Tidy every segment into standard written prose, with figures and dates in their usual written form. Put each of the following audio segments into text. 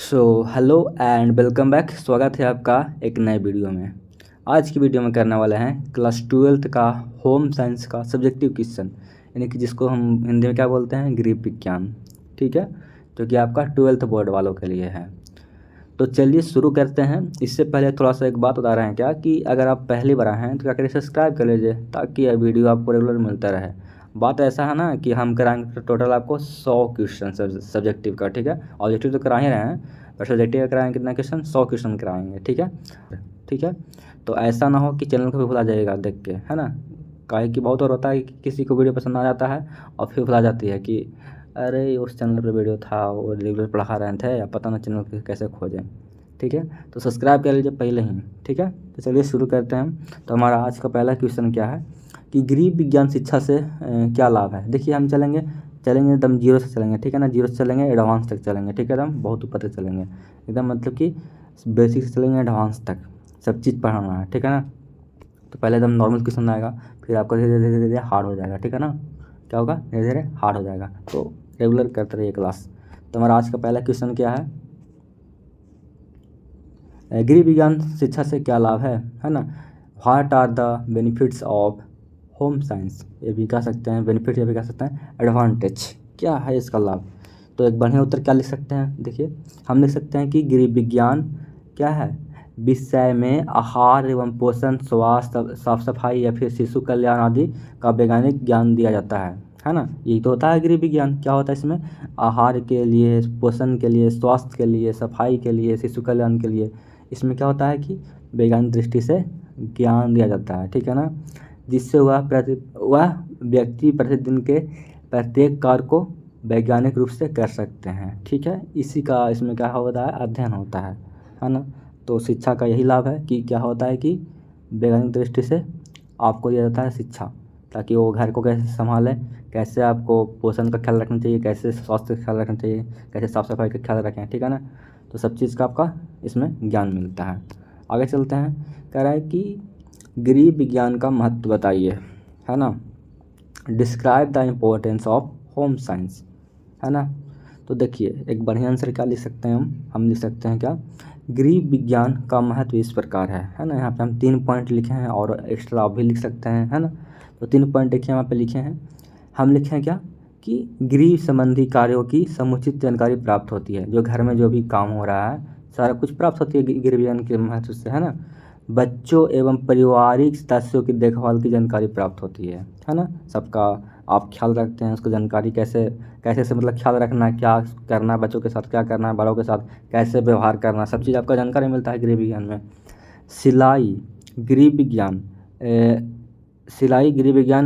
So hello and welcome back. स्वागत है आपका एक नए वीडियो में। आज की वीडियो में करने वाले हैं क्लास 12th का होम साइंस का सब्जेक्टिव क्वेश्चन, यानी कि जिसको हम हिंदी में क्या बोलते हैं, गृह विज्ञान। ठीक है, जो कि आपका 12th बोर्ड वालों के लिए है। तो चलिए शुरू करते हैं। इससे पहले थोड़ा सा एक बात बता रहे हैं क्या कि अगर आप पहली बार आए हैं तो क्या करिए, सब्सक्राइब कर लीजिए ताकि यह वीडियो आपको रेगुलर मिलता रहे। बात ऐसा है ना कि हम कराएंगे टोटल आपको 100 क्वेश्चन सब्जेक्टिव का। ठीक है, ऑब्जेक्टिव तो करा ही रहे हैं, पर सब्जेक्टिव का कराएंगे कितना क्वेश्चन, 100 क्वेश्चन कराएंगे। ठीक है, ठीक है। तो ऐसा ना हो कि चैनल को भी भुला जाइएगा देख के, है ना। काहे कि बहुत और होता है कि किसी को वीडियो पसंद आ जाता है और फिर भुला जाती है कि अरे उस चैनल पर वीडियो था, वो रेगुलर पढ़ा रहे थे, या पता ना चैनल कैसे खोजें। ठीक है, तो सब्सक्राइब कर लीजिए पहले ही। ठीक है, तो चलिए शुरू करते हैं। तो हमारा आज का पहला क्वेश्चन क्या है कि गृह विज्ञान शिक्षा से क्या लाभ है। देखिए हम चलेंगे एकदम जीरो से चलेंगे। ठीक है ना, जीरो से चलेंगे एडवांस तक चलेंगे। ठीक है, एकदम बहुत ऊपर तक चलेंगे, एकदम मतलब कि बेसिक से चलेंगे एडवांस तक, सब चीज़ पढ़ाना है। ठीक है ना, तो पहले एकदम नॉर्मल क्वेश्चन आएगा, फिर आपको धीरे धीरे धीरे धीरे हार्ड हो जाएगा। ठीक है ना, क्या होगा, धीरे धीरे हार्ड हो जाएगा। तो रेगुलर करते रहिए क्लास। तो हमारा आज का पहला क्वेश्चन क्या है, गृह विज्ञान शिक्षा से क्या लाभ है ना। What are the benefits of home science, ये भी कह सकते हैं बेनिफिट, ये भी कह सकते हैं एडवांटेज। क्या है इसका लाभ, तो एक बढ़िया उत्तर क्या लिख सकते हैं। देखिए हम लिख सकते हैं कि गृह विज्ञान क्या है, विषय में आहार एवं पोषण, स्वास्थ्य, साफ सफाई या फिर शिशु कल्याण आदि का वैज्ञानिक ज्ञान दिया जाता है ना। यही तो होता है गृह विज्ञान। क्या होता है इसमें, आहार के लिए, पोषण के लिए, स्वास्थ्य के लिए, सफाई के लिए, शिशु कल्याण के लिए, इसमें क्या होता है कि वैज्ञानिक दृष्टि से ज्ञान दिया जाता है। ठीक है ना, जिससे वह व्यक्ति प्रतिदिन के प्रत्येक कार्य को वैज्ञानिक रूप से कर सकते हैं। ठीक है, इसी का इसमें क्या होता है, अध्ययन होता है ना। तो शिक्षा का यही लाभ है कि क्या होता है कि वैज्ञानिक दृष्टि से आपको दिया जाता है शिक्षा, ताकि वो घर को कैसे संभालें, कैसे आपको पोषण का ख्याल रखना चाहिए, कैसे स्वास्थ्य का ख्याल रखना चाहिए, कैसे साफ सफाई का ख्याल रखें। ठीक है ना, तो सब चीज़ का आपका इसमें ज्ञान मिलता है। आगे चलते हैं, कह रहा है कि गृह विज्ञान का महत्व बताइए, है ना। Describe the importance of home science, है ना। तो देखिए एक बढ़िया आंसर क्या लिख सकते हैं हम लिख सकते हैं क्या, गृह विज्ञान का महत्व इस प्रकार है ना। यहाँ पे हम 3 पॉइंट लिखे हैं और एक्स्ट्रा आप भी लिख सकते हैं, है ना। तो 3 पॉइंट देखिए यहाँ पे लिखे हैं, हम लिखे हैं क्या कि गृह संबंधी कार्यों की समुचित जानकारी प्राप्त होती है। जो घर में जो भी काम हो रहा है सारा कुछ प्राप्त होती है गृह विज्ञान के महत्व से, है ना। बच्चों एवं पारिवारिक सदस्यों की देखभाल की जानकारी प्राप्त होती है ना। सबका आप ख्याल रखते हैं, उसको जानकारी कैसे कैसे से मतलब ख्याल रखना, क्या करना है बच्चों के साथ, क्या करना है बड़ों के साथ, कैसे व्यवहार करना, सब चीज़ आपका जानकारी मिलता है गृह विज्ञान में। सिलाई गृह विज्ञान, सिलाई गृह विज्ञान,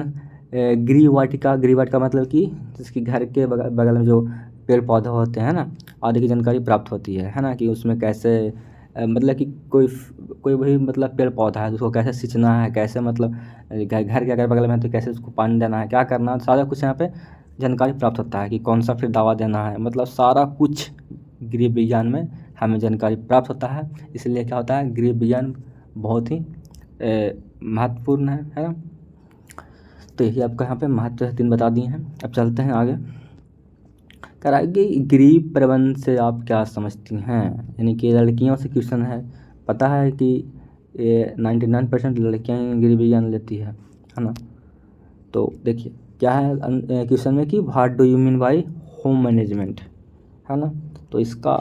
गृह वाटिका मतलब कि जिसकी घर के बगल में जो पेड़ पौधे होते हैं ना, आदि की जानकारी प्राप्त होती है ना। कि उसमें कैसे मतलब कि कोई भी मतलब पेड़ पौधा है उसको कैसे सींचना है, कैसे मतलब घर के अगल बगल में है तो कैसे उसको पानी देना है, क्या करना है, सारा कुछ यहाँ पे जानकारी प्राप्त होता है। कि कौन सा फिर दवा देना है, मतलब सारा कुछ गृह विज्ञान में हमें जानकारी प्राप्त होता है। इसलिए क्या होता है, गृह विज्ञान बहुत ही महत्वपूर्ण है ना। तो यही आपका यहाँ पे महत्व 3 बता दिए हैं। अब चलते हैं आगे, कराएगी गृह प्रबंध से आप क्या समझती हैं, यानी कि लड़कियों से क्वेश्चन है। पता है कि ये 99% लड़कियाँ ही गृह विज्ञान लेती है ना। तो देखिए क्या है क्वेश्चन में कि what do you mean by home management, है ना। तो इसका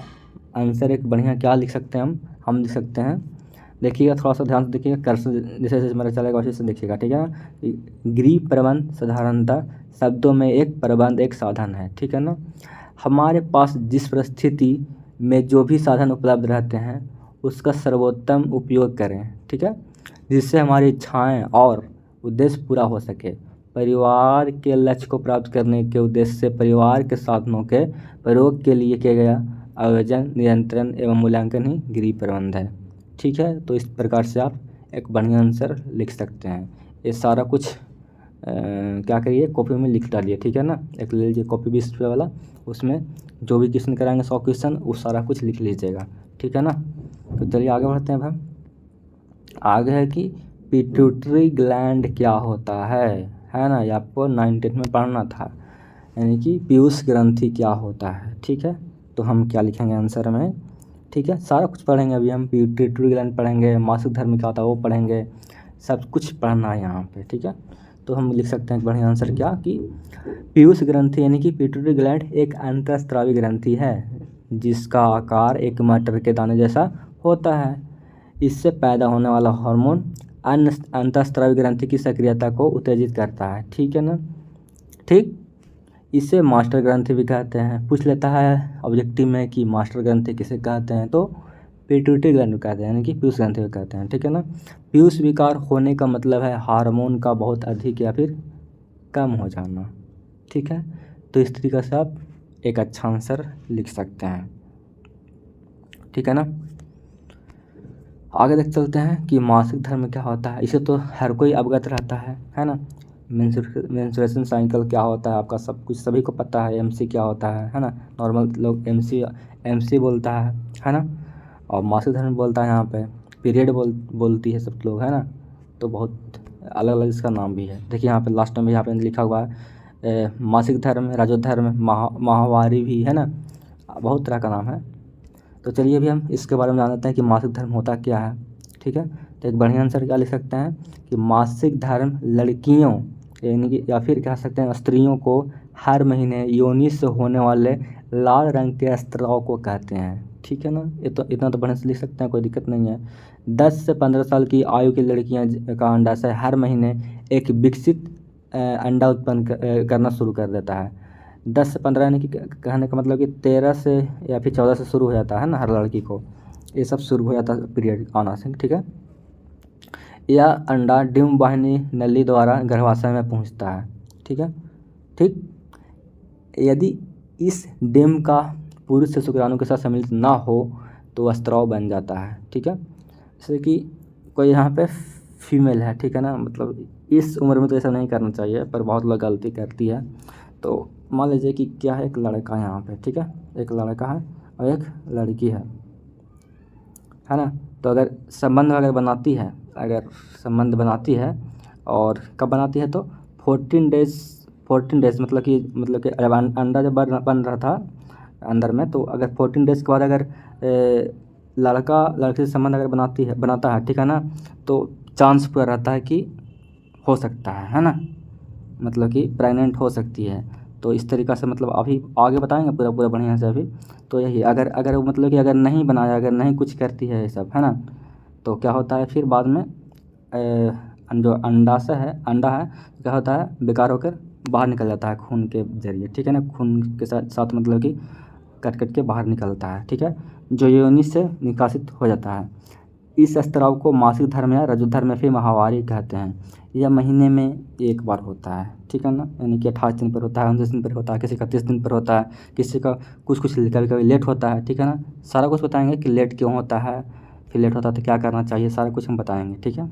आंसर एक बढ़िया क्या लिख सकते हैं हम लिख सकते हैं, देखिएगा थोड़ा सा ध्यान से देखिएगा, कर्सर जैसे जैसे मेरा चलेगा वैसे से देखिएगा। ठीक है ना, गृह प्रबंध साधारणतः शब्दों में एक प्रबंध एक साधन है। ठीक है ना, हमारे पास जिस परिस्थिति में जो भी साधन उपलब्ध रहते हैं उसका सर्वोत्तम उपयोग करें। ठीक है, जिससे हमारी इच्छाएं और उद्देश्य पूरा हो सके। परिवार के लक्ष्य को प्राप्त करने के उद्देश्य से परिवार के साधनों के प्रयोग के लिए किया गया आयोजन, नियंत्रण एवं मूल्यांकन ही गृह प्रबंध है। ठीक है, तो इस प्रकार से आप एक बढ़िया आंसर लिख सकते हैं। ये सारा कुछ क्या करिए, कॉपी में लिख डालिए। ठीक है ना, एक ले लीजिए कॉपी 20 रुपये वाला, उसमें जो भी क्वेश्चन कराएंगे 100 क्वेश्चन वो सारा कुछ लिख लीजिएगा। ठीक है ना, तो चलिए आगे बढ़ते हैं। हम आगे है कि पिट्यूटरी ग्लैंड क्या होता है ना। ये आपको 9th में पढ़ना था, यानी कि पीयूष ग्रंथि क्या होता है। ठीक है, तो हम क्या लिखेंगे आंसर में, ठीक है, सारा कुछ पढ़ेंगे अभी हम। पिट्यूटरी ग्लैंड पढ़ेंगे, मासिक धर्म क्या होता है वो पढ़ेंगे, सब कुछ पढ़ना है यहाँ पे, ठीक है। तो हम लिख सकते हैं बढ़िया आंसर क्या कि पीयूष ग्रंथि यानी कि पिट्यूटरी ग्लैंड एक अंतःस्रावी ग्रंथि है जिसका आकार एक मटर के दाने जैसा होता है। इससे पैदा होने वाला हार्मोन अन्य अंतःस्रावी ग्रंथि की सक्रियता को उत्तेजित करता है, ठीक है ना। ठीक, इसे मास्टर ग्रंथि भी कहते हैं। पूछ लेता है ऑब्जेक्टिव में कि मास्टर ग्रंथि किसे कहते हैं, तो पिट्यूटरी ग्लैंड कहते हैं, यानी कि पीयूष ग्रंथि भी कहते हैं, ठीक है ना। पीयूष विकार होने का मतलब है हार्मोन का बहुत अधिक या फिर कम हो जाना, ठीक है। तो इस तरीके से आप एक अच्छा आंसर लिख सकते हैं, ठीक है ना। आगे देख चलते हैं कि मासिक धर्म क्या होता है। इसे तो हर कोई अवगत रहता है ना। मेंस्ट्रुएशन साइकिल क्या होता है आपका सब कुछ सभी को पता है। एमसी क्या होता है ना। नॉर्मल लोग एमसी बोलता है ना। और मासिक धर्म बोलता है यहाँ पे पीरियड बोलती है सब लोग, है ना। तो बहुत अलग अलग इसका नाम भी है। देखिए यहाँ पे लास्ट में यहाँ पे लिखा हुआ है मासिक धर्म, राजोधर्म, माहवारी भी, है ना। बहुत तरह का नाम है। तो चलिए अभी हम इसके बारे में जान लेते हैं कि मासिक धर्म होता क्या है, ठीक है। तो एक बढ़िया आंसर क्या लिख सकते हैं कि मासिक धर्म लड़कियों यानी कि या फिर कह सकते हैं स्त्रियों को हर महीने योनि से होने वाले लाल रंग के स्त्राव को कहते हैं, ठीक है ना। ये तो इतना तो बढ़िया से लिख सकते हैं, कोई दिक्कत नहीं है। 10 से 15 साल की आयु की लड़कियां का अंडाशय हर महीने एक विकसित अंडा उत्पन्न करना शुरू कर देता है। 10 से 15 यानी कि कहने का मतलब कि 13 से या फिर 14 से शुरू हो जाता है ना हर लड़की को, ये सब शुरू हो जाता है पीरियड आना से, ठीक है। यह अंडा डिम्ब वाहिनी नली द्वारा गर्भाशय में पहुंचता है, ठीक है। ठीक, यदि इस डिम्ब का पुरुष से शुक्राणु के साथ सम्मिलित ना हो तो स्त्राव बन जाता है, ठीक है। जैसे कि कोई यहाँ पे फीमेल है, ठीक है ना, मतलब इस उम्र में तो ऐसा नहीं करना चाहिए पर बहुत लोग गलती करती है। तो मान लीजिए कि क्या है, एक लड़का है यहाँ पे, ठीक है, एक लड़का है और एक लड़की है ना। तो अगर संबंध अगर बनाती है, अगर संबंध बनाती है और कब बनाती है तो 14 डेज मतलब कि जब अंडा जब बन रहा था अंदर में, तो अगर 14 डेज के बाद अगर लड़का लड़की से संबंध अगर बनाता है, ठीक है ना, तो चांस पूरा रहता है कि हो सकता है ना, मतलब कि प्रेग्नेंट हो सकती है। तो इस तरीक़ा से मतलब अभी आगे बताएंगे पूरा पूरा बढ़िया से अभी। तो यही अगर मतलब कि अगर नहीं बनाया, अगर नहीं कुछ करती है ये सब, है ना, तो क्या होता है फिर बाद में जो अंडा है क्या होता है, बेकार होकर बाहर निकल जाता है खून के जरिए, ठीक है ना। खून के साथ मतलब कि कट के बाहर निकलता है, ठीक है, जो योनि से निकासित हो जाता है। इस स्त्राव को मासिक धर्म या रजोधर्म या फिर माहवारी कहते हैं। यह महीने में एक बार होता है, ठीक है ना, यानी कि 28 दिन पर होता है, 29 दिन पर होता है, किसी का 30 दिन पर होता है, किसी का कुछ कभी कभी लेट होता है, ठीक है ना। सारा कुछ बताएंगे कि लेट क्यों होता है, फिर लेट होता है तो क्या करना चाहिए, सारा कुछ हम बताएंगे, ठीक है।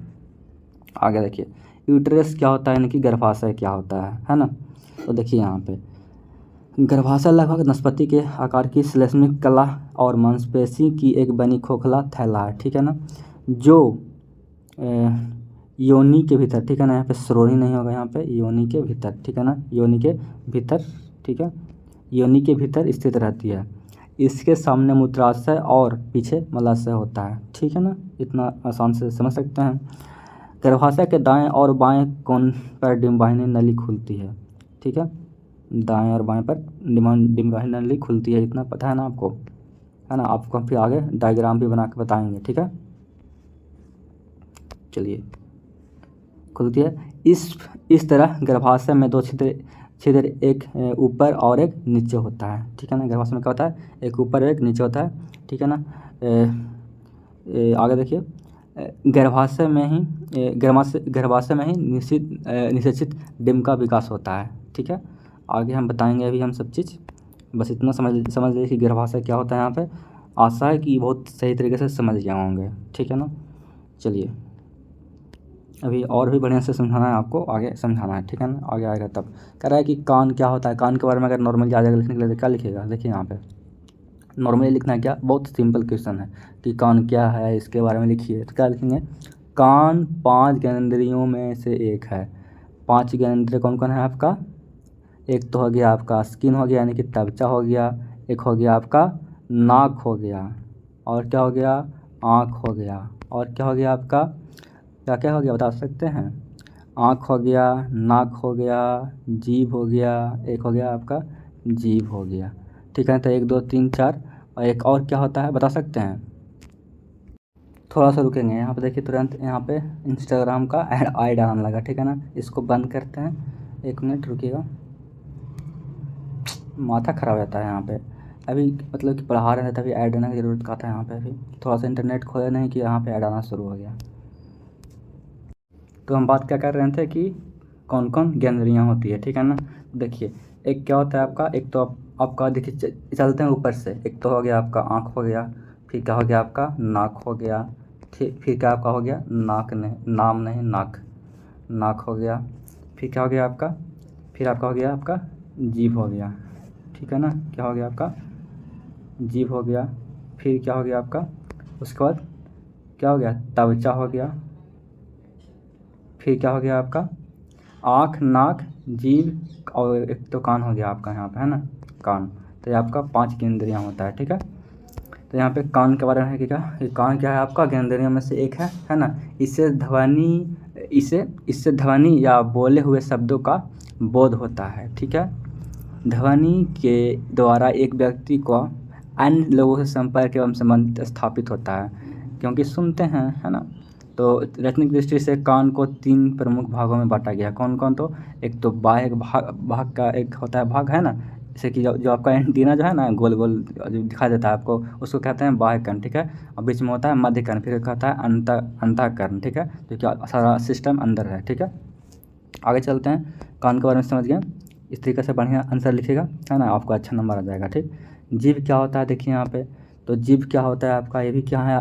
आगे देखिए यूट्रस क्या होता है, यानी कि गर्भाशय क्या होता है ना। तो देखिए यहाँ पे गर्भाशय लगभग नाशपाती के आकार की श्लेष्मिक कला और मांसपेशी की एक बनी खोखला थैला है, ठीक है ना, जो योनि के भीतर, ठीक है ना, यहाँ पे श्रोणि नहीं होगा, यहाँ पे योनि के भीतर, ठीक है ना, योनि के भीतर, ठीक है, योनि के भीतर स्थित रहती है। इसके सामने मूत्राशय और पीछे मलाशय होता है, ठीक है ना, इतना आसान से समझ सकते हैं। गर्भाशय के दाएं और बाएं कोण पर डिम्बाहिनी नली खुलती है, ठीक है, दाएं और बाएं पर डिम्बाहिनी नली खुलती है, इतना पता है ना आपको, है ना। आपको हम फिर आगे डायग्राम भी बना के बताएंगे, ठीक है। चलिए खुलती है इस तरह गर्भाशय में 2 छिद्र एक ऊपर और एक नीचे होता है, ठीक है ना। गर्भाशय में क्या होता है, एक ऊपर एक नीचे होता है, ठीक है ना। आगे देखिए गर्भाशय में ही निषेचित डिम्ब का विकास होता है, ठीक है। आगे हम बताएंगे अभी हम सब चीज़, बस इतना समझ लीजिए कि गर्भाशय क्या होता है। यहाँ पे आशा है कि बहुत सही तरीके से समझ गए होंगे, ठीक है ना। चलिए अभी और भी बढ़िया से समझाना है आपको, आगे समझाना है, ठीक है ना, आगे आएगा तब। कह रहा है कि कान क्या होता है, कान के बारे में अगर नॉर्मली आ जाएगा लिखने के लिए तो क्या लिखेगा, देखिए यहाँ पे नॉर्मली लिखना है क्या, बहुत सिंपल क्वेश्चन है कि कान क्या है इसके बारे में लिखिए, तो क्या लिखेंगे, कान 5 ज्ञानेंद्रियों में से एक है। 5 ज्ञानेंद्रिय कौन कौन है आपका, एक तो हो गया आपका स्किन हो गया यानी कि त्वचा हो गया, एक हो गया आपका नाक हो गया, और क्या हो गया, आँख हो गया, और क्या हो गया आपका, क्या क्या हो गया बता सकते हैं, आँख हो गया, नाक हो गया, जीभ हो गया, एक हो गया आपका जीभ हो गया। ठीक है, तो 1 2 3 4, और एक और क्या होता है बता सकते हैं। थोड़ा सा रुकेंगे यहाँ पे, देखिए तुरंत यहाँ पे इंस्टाग्राम का ऐड आने लगा। ठीक है ना, इसको बंद करते हैं, 1 मिनट रुकिएगा, माथा ख़राब रहता है यहाँ पे। अभी मतलब कि पढ़ा रहे थे तभी ऐड आने की ज़रूरत का था यहाँ पे। अभी थोड़ा सा इंटरनेट खोया नहीं कि यहाँ पे ऐड आना शुरू हो गया। तो हम बात क्या कर रहे थे कि कौन कौन ज्ञानेंद्रियाँ होती है। ठीक है ना, देखिए एक क्या होता है आपका, एक तो आपका देखिए चलते हैं ऊपर से, एक तो हो गया आपका आँख हो गया, फिर क्या हो गया आपका नाक हो गया, फिर क्या आपका हो गया नाक नहीं, नाम नहीं नाक, नाक हो गया, फिर क्या हो गया आपका, फिर आपका हो गया आपका जीभ हो गया। ठीक है ना, क्या हो गया आपका जीभ हो गया, फिर क्या हो गया आपका, उसके बाद क्या हो गया त्वचा हो गया, फिर क्या हो गया आपका आँख, नाक, जीभ, और एक तो कान हो गया आपका यहाँ पे, है ना कान। तो ये आपका 5 ज्ञानेंद्रियाँ होता है। ठीक है, तो यहाँ पे कान के बारे में है कि क्या, ये कान क्या है आपका ज्ञानेंद्रियों में से एक है ना। इससे ध्वनि या बोले हुए शब्दों का बोध होता है। ठीक है, ध्वनि के द्वारा एक व्यक्ति को अन्य लोगों से संपर्क एवं संबंध स्थापित होता है, क्योंकि सुनते हैं, है ना। तो रचनिक दृष्टि से कान को 3 प्रमुख भागों में बांटा गया। कौन कौन, तो एक तो बाह्य भाग का एक होता है भाग, है ना, जैसे कि जो आपका एंटीना जो है ना गोल गोल जो दिखाई देता है आपको, उसको कहते हैं बाह्य कर्ण। ठीक है, और बीच में होता है मध्य कर्ण, फिर कहता है अंतःकर्ण। ठीक है, जो कि सारा सिस्टम अंदर है। ठीक है, आगे चलते हैं, कान के बारे में समझ गए, इस तरीके से बढ़िया आंसर लिखिएगा, है ना, आपको अच्छा नंबर आ जाएगा। ठीक, जीभ क्या होता है देखिए यहाँ पे, तो जीभ क्या होता है आपका, ये भी क्या है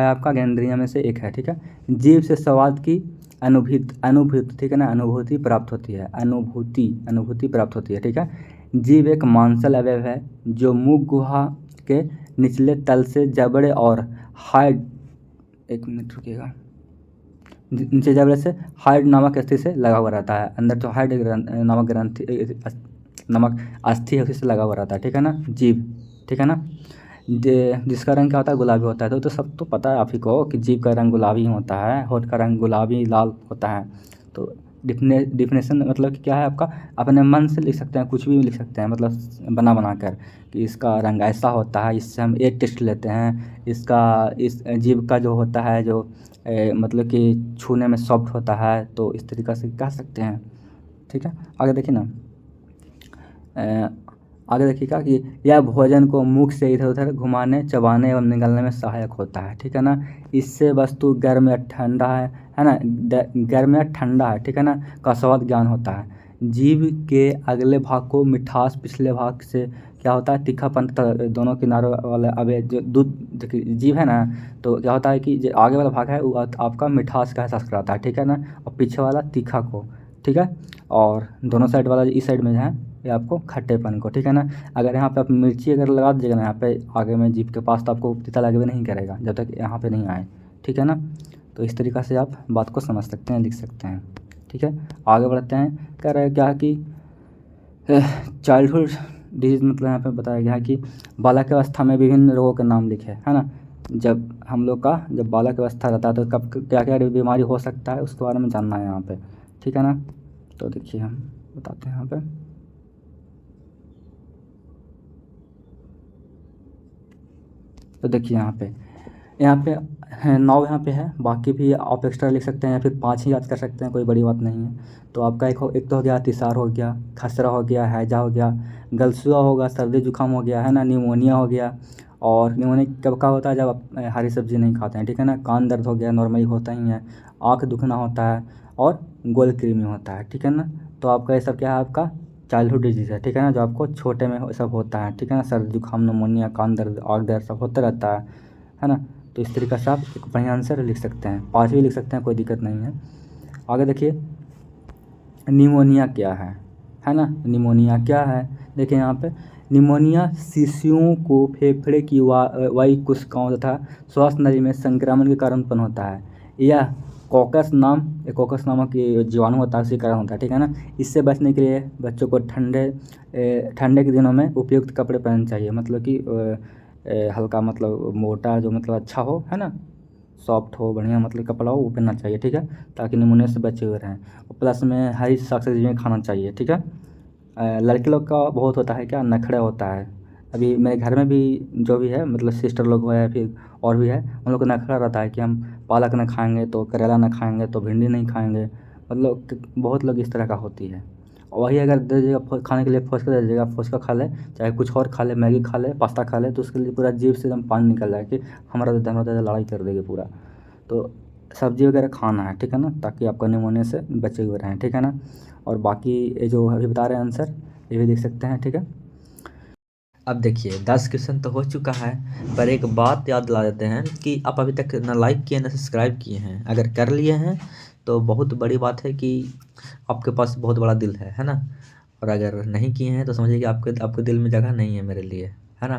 आपका ज्ञानेंद्रिय में से एक है। ठीक है, जीभ से स्वाद की अनुभूति, ठीक है ना, अनुभूति प्राप्त होती है, अनुभूति प्राप्त होती है। ठीक है, जीभ एक मांसल अवयव है जो मुख गुहा के निचले तल से जबड़े और हाइड, 1 मिनट रुकिएगा, नीचे जबड़े से हाइड नामक अस्थि से लगा हुआ रहता है। अंदर जो हाइड नामक ग्रंथि नामक अस्थि है उसी से लगा हुआ रहता है। ठीक है ना, जीभ। ठीक है ना, जिसका रंग क्या होता है, गुलाबी होता है। तो सब तो पता है आप ही को कि जीभ का रंग गुलाबी होता है, होठ का रंग गुलाबी लाल होता है। तो डिफिनेशन मतलब कि क्या है आपका, अपने मन से लिख सकते हैं, कुछ भी लिख सकते हैं, मतलब बना कर कि इसका रंग ऐसा होता है। इससे हम एक टेस्ट लेते हैं, इस जीभ का जो होता है जो मतलब कि छूने में सॉफ्ट होता है, तो इस तरीक़े से कह सकते हैं। ठीक है, आगे देखिए ना, आगे देखिएगा कि यह भोजन को मुख से इधर उधर घुमाने, चबाने एवं निगलने में सहायक होता है। ठीक है ना, इससे वस्तु गर्म या ठंडा है ना, गर्म या ठंडा है, ठीक है ना, का स्वाद ज्ञान होता है। जीभ के अगले भाग को मिठास, पिछले भाग से क्या होता है तीखापन, दोनों किनारों वाले अबे जो दूध जीभ है ना, तो क्या होता है कि जो आगे वाला भाग है वो आपका मिठास का एहसास कराता है। ठीक है ना, और पीछे वाला तीखा को। ठीक है, और दोनों साइड वाला इस साइड में है ये आपको खट्टेपन को। ठीक है ना, अगर यहाँ पे आप मिर्ची अगर लगा दीजिएगा ना यहाँ पे आगे में जीभ के पास, तो आपको तीता लगे नहीं करेगा जब तक यहाँ पे नहीं आए। ठीक है ना, तो इस तरीक़ा से आप बात को समझ सकते हैं, लिख सकते हैं। ठीक है, आगे बढ़ते हैं। कह रहे हैं क्या कि चाइल्डहुड डिजीज़, मतलब यहाँ पे बताया गया है कि बालक अवस्था में विभिन्न रोगों के नाम लिखे, है ना। जब हम लोग का जब बालक अवस्था रहता है तो कब क्या क्या बीमारी हो सकता है उसके बारे में जानना है यहाँ पे। ठीक है ना, तो देखिए हम बताते हैं यहाँ पे। तो देखिए यहाँ पे है 9 यहाँ पे है, बाकी भी आप एक्स्ट्रा लिख सकते हैं या फिर 5 ही याद कर सकते हैं, कोई बड़ी बात नहीं है। तो आपका एक तो हो गया अतिसार हो गया, खसरा हो गया, हैजा हो गया, गलसुआ होगा, सर्दी जुकाम हो गया, है ना, निमोनिया हो गया। और निमोनिया कब का होता है, जब आप हरी सब्जी नहीं खाते हैं। ठीक है ना, कान दर्द हो गया, नॉर्मली होता ही है, आँख दुखना होता है, और गोल कृमि होता है। ठीक है ना, तो आपका ये सब क्या है, आपका चाइल्डहुड डिजीज़ है। ठीक है ना, जो आपको छोटे में सब होता है। ठीक है ना, सर्दी जुकाम, निमोनिया, कान दर्द, आँख दर्द सब होता रहता है ना। तो इस तरीक़े से आप एक बढ़िया आंसर लिख सकते हैं, 5 भी लिख सकते हैं, कोई दिक्कत नहीं है। आगे देखिए, निमोनिया क्या है ना, निमोनिया क्या है, देखिए यहाँ पे निमोनिया शिशुओं को फेफड़े की वायु कोशिकाओं तथा श्वास नली में संक्रमण के कारण उत्पन्न होता है। यह कोकस नामक जीवाणु होता है, उसी कारण होता है। ठीक है ना, इससे बचने के लिए बच्चों को ठंडे के दिनों में उपयुक्त कपड़े पहनने चाहिए, मतलब कि हल्का मतलब मोटा जो मतलब अच्छा हो, है ना, सॉफ्ट हो, बढ़िया मतलब कपड़ा हो, वो पहनना चाहिए, ठीक है, ताकि निमोनिया से बचे हुए रहें। और प्लस में हरी साग सब्जियाँ खाना चाहिए, ठीक है। लड़के लोग का बहुत होता है क्या, नखरा होता है। अभी मेरे घर में भी जो भी है मतलब सिस्टर लोग हो या फिर और भी है, उन लोग का नखरा रहता है कि हम पालक ना खाएंगे तो करेला ना खाएंगे तो भिंडी नहीं खाएंगे, मतलब बहुत लोग इस तरह का होती है। और वही अगर दे दीजिएगा खाने के लिए, फुचका दे दीजिएगा, फुचका खा ले, चाहे कुछ और खा ले, मैगी खा ले, पास्ता खा ले, तो उसके लिए पूरा जीभ से एकदम पानी निकल जाए कि हमारा तो हमारा तो लड़ाई कर देगी पूरा। तो सब्ज़ी वगैरह खाना है, ठीक है ना, ताकि आपका निमोनिया से बचे हुए रहें, ठीक है ना। और बाकी ये जो अभी बता रहे हैं आंसर, ये भी देख सकते हैं, ठीक है। अब देखिए 10 क्वेश्चन तो हो चुका है, पर एक बात याद दिला देते हैं कि आप अभी तक ना लाइक किए ना सब्सक्राइब किए हैं। अगर कर लिए हैं तो बहुत बड़ी बात है कि आपके पास बहुत बड़ा दिल है ना। और अगर नहीं किए हैं तो समझिए कि आपके आपके दिल में जगह नहीं है मेरे लिए, है ना।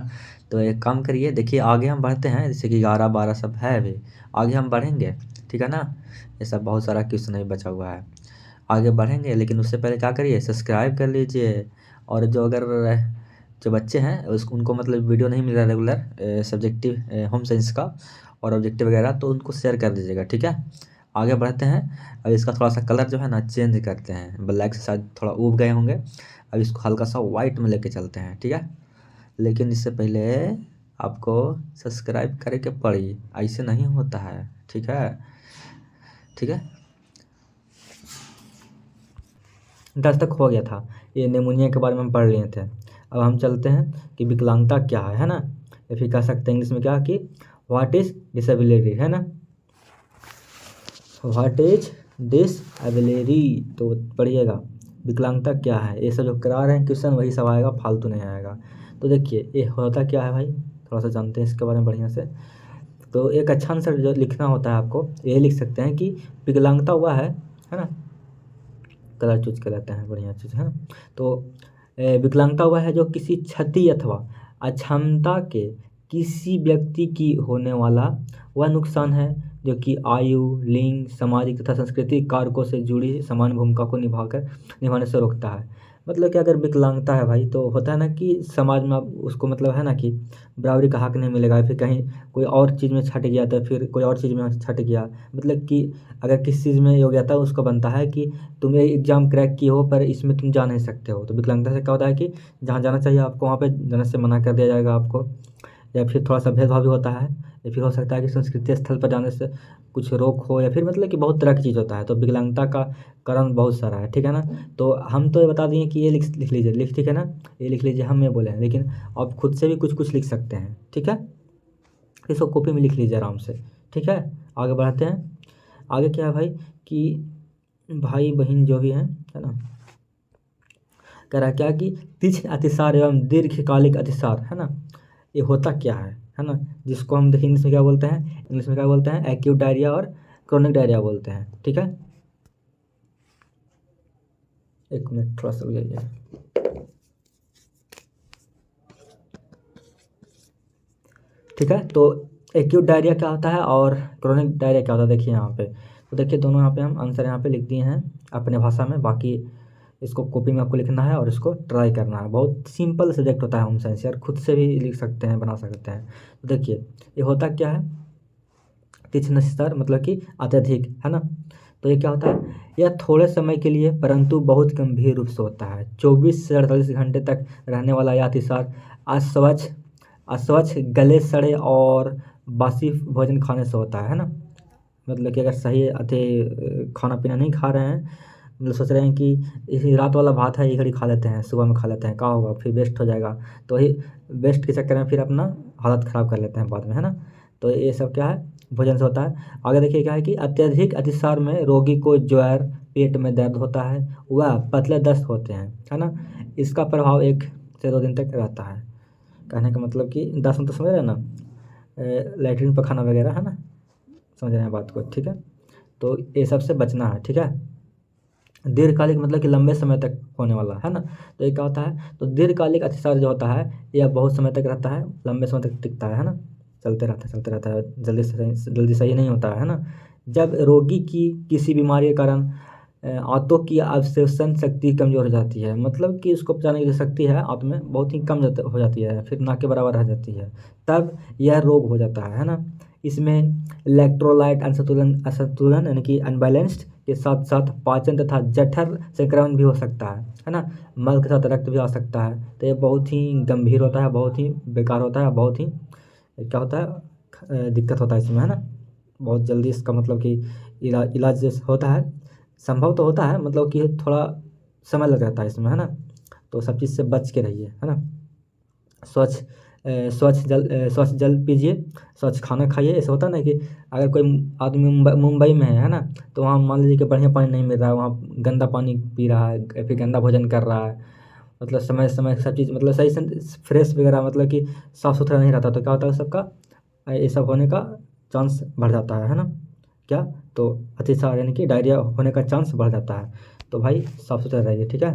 तो एक काम करिए, देखिए आगे हम बढ़ते हैं, जैसे कि 11 12 सब है अभी, आगे हम बढ़ेंगे, ठीक है ना। ये सब बहुत सारा क्वेश्चन अभी बचा हुआ है, आगे बढ़ेंगे, लेकिन उससे पहले क्या करिए, सब्सक्राइब कर लीजिए। और जो अगर जो बच्चे हैं उनको मतलब वीडियो नहीं मिल रहा रेगुलर सब्जेक्टिव होम साइंस का और ऑब्जेक्टिव वगैरह, तो उनको शेयर कर दीजिएगा, ठीक है। आगे बढ़ते हैं। अब इसका थोड़ा सा कलर जो है ना चेंज करते हैं, ब्लैक से शायद थोड़ा उब गए होंगे, अब इसको हल्का सा वाइट में लेके चलते हैं, ठीक है। लेकिन इससे पहले आपको सब्सक्राइब करे के पड़ी, ऐसे नहीं होता है, ठीक है, ठीक है। 10 तक हो गया था, ये निमोनिया के बारे में हम पढ़ लिए थे। अब हम चलते हैं कि विकलांगता क्या है ना, या फिर कह सकते हैं इंग्लिश में क्या कि व्हाट इज़ डिसेबिलिटी, है ना, व्हाट इज डिसेबिलिटी। तो पढ़िएगा विकलांगता क्या है, ये सब जो करा रहे हैं क्वेश्चन वही सब आएगा, फालतू नहीं आएगा। तो देखिए ये होता क्या है भाई, थोड़ा सा जानते हैं इसके बारे में बढ़िया से। तो एक अच्छा आंसर जो लिखना होता है आपको, ये लिख सकते हैं कि विकलांगता हुआ है ना, कलर चूज कर लेते हैं, बढ़िया चीज़ है ना। तो विकलांगता हुआ है जो किसी क्षति अथवा अक्षमता के किसी व्यक्ति की होने वाला वह नुकसान है जो कि आयु, लिंग, सामाजिक तथा सांस्कृतिक कारकों से जुड़ी समान भूमिका को निभाने से रोकता है। मतलब कि अगर विकलांगता है भाई, तो होता है ना कि समाज में अब उसको मतलब है ना कि बराबरी का हक नहीं मिलेगा, फिर कहीं कोई और चीज़ में छट गया तो फिर कोई और चीज़ में छट गया, मतलब कि अगर किस चीज़ में योग्यता उसको बनता है कि तुम ये एग्ज़ाम क्रैक किए हो पर इसमें तुम जा नहीं सकते हो, तो विकलांगता से क्या होता है कि जहाँ जाना चाहिए आपको वहाँ पे जाने से मना कर दिया जाएगा आपको, या फिर थोड़ा सा भेदभाव भी होता है, या फिर हो सकता है कि संस्कृति स्थल पर जाने से कुछ रोक हो, या फिर मतलब कि बहुत तरह की चीज़ होता है। तो विकलांगता का कारण बहुत सारा है, ठीक है ना। तो हम तो ये बता दिए कि ये लिख लीजिए, ठीक है ना, ये लिख लीजिए, हम ये बोले हैं, लेकिन आप खुद से भी कुछ कुछ लिख सकते हैं, ठीक है। इसको कॉपी में लिख लीजिए आराम से, ठीक है। आगे बढ़ाते हैं। आगे क्या है भाई कि भाई बहन जो भी हैं, है ना, कह रहा है क्या कि तीक्ष्ण अतिसार एवं दीर्घकालिक अतिसार, है ना, ये होता क्या है ना, जिसको हम देखिए इंग्लिश में क्या बोलते हैं, इंग्लिश में क्या बोलते हैं, एक्यूट डायरिया और क्रोनिक डायरिया बोलते हैं, ठीक है। एक मिनट थोड़ा सा रुक जाइए। ठीक है, तो एक्यूट डायरिया क्या होता है और क्रोनिक डायरिया क्या होता है, देखिए यहाँ पे। तो देखिए दोनों यहाँ पे हम आंसर यहाँ पे लिख दिए हैं अपने भाषा में, बाकी इसको कॉपी में आपको लिखना है और इसको ट्राई करना है। बहुत सिंपल सब्जेक्ट होता है होम साइंस यार, खुद से भी लिख सकते हैं, बना सकते हैं। तो देखिए ये होता क्या है, तीक्ष्ण स्तर मतलब कि अत्यधिक, है ना। तो ये क्या होता है, यह थोड़े समय के लिए परंतु बहुत गंभीर रूप से होता है। 24 से 48 घंटे तक रहने वाला यह अतिसार अस्वच्छ अस्वच्छ गले सड़े और बासी भोजन खाने से होता है ना। मतलब कि अगर सही अति खाना पीना नहीं खा रहे हैं, मतलब सोच रहे हैं कि इसी रात वाला भात है ये घड़ी खा लेते हैं, सुबह में खा लेते हैं, क्या होगा, फिर वेस्ट हो जाएगा। तो वही वेस्ट के चक्कर में फिर अपना हालत ख़राब कर लेते हैं बाद में, है ना। तो ये सब क्या है, भोजन से होता है। आगे देखिए क्या है कि अत्यधिक अतिसार में रोगी को ज्वर, पेट में दर्द होता है, वह पतले दस्त होते हैं, है ना। इसका प्रभाव 1 से 2 दिन तक रहता है। कहने का मतलब कि दस्त में तो समझ रहे हैं ना, लैट्रिन पखाना वगैरह, है ना, समझ रहे हैं बात को, ठीक है। तो ये सब से बचना है, ठीक है। दीर्घकालिक मतलब कि लंबे समय तक होने वाला, है ना। तो ये क्या होता है, तो दीर्घकालिक अतिसार जो होता है यह बहुत समय तक रहता है, लंबे समय तक टिकता है ना, चलते रहता है, जल्दी सही नहीं होता है ना। जब रोगी की किसी बीमारी के कारण आंतों की अवशोषण शक्ति कमज़ोर हो जाती है, मतलब कि उसको पचाने की जो शक्ति है आंत में बहुत ही कम हो जाती है, फिर ना के बराबर रह जाती है, तब यह रोग हो जाता है ना। इसमें इलेक्ट्रोलाइट असंतुलन असंतुलन यानी कि अनबैलेंस्ड के साथ साथ पाचन तथा जठर संक्रमण भी हो सकता है ना। मल के साथ रक्त भी आ सकता है। तो ये बहुत ही गंभीर होता है, बहुत ही बेकार होता है, बहुत ही क्या होता है, दिक्कत होता है इसमें, है ना। बहुत जल्दी इसका मतलब कि इलाज जैसे होता है, संभव तो होता है, मतलब कि थोड़ा समय लग जाता है इसमें, है ना। तो सब चीज़ से बच के रहिए, है ना। स्वच्छ स्वच्छ जल पीजिए, स्वच्छ खाना खाइए। ऐसा होता है ना कि अगर कोई आदमी मुंबई में है ना, तो वहाँ मान लीजिए कि बढ़िया पानी नहीं मिल रहा है, वहाँ गंदा पानी पी रहा है या फिर गंदा भोजन कर रहा है, मतलब समय समय सब चीज़ मतलब सही से फ्रेश वगैरह मतलब कि साफ़ सुथरा नहीं रहता, तो क्या होता है सबका ये सब होने का चांस बढ़ जाता है ना। क्या, तो अतिसार यानी कि डायरिया होने का चांस बढ़ जाता है। तो भाई साफ़ सुथरा रहिए, ठीक है।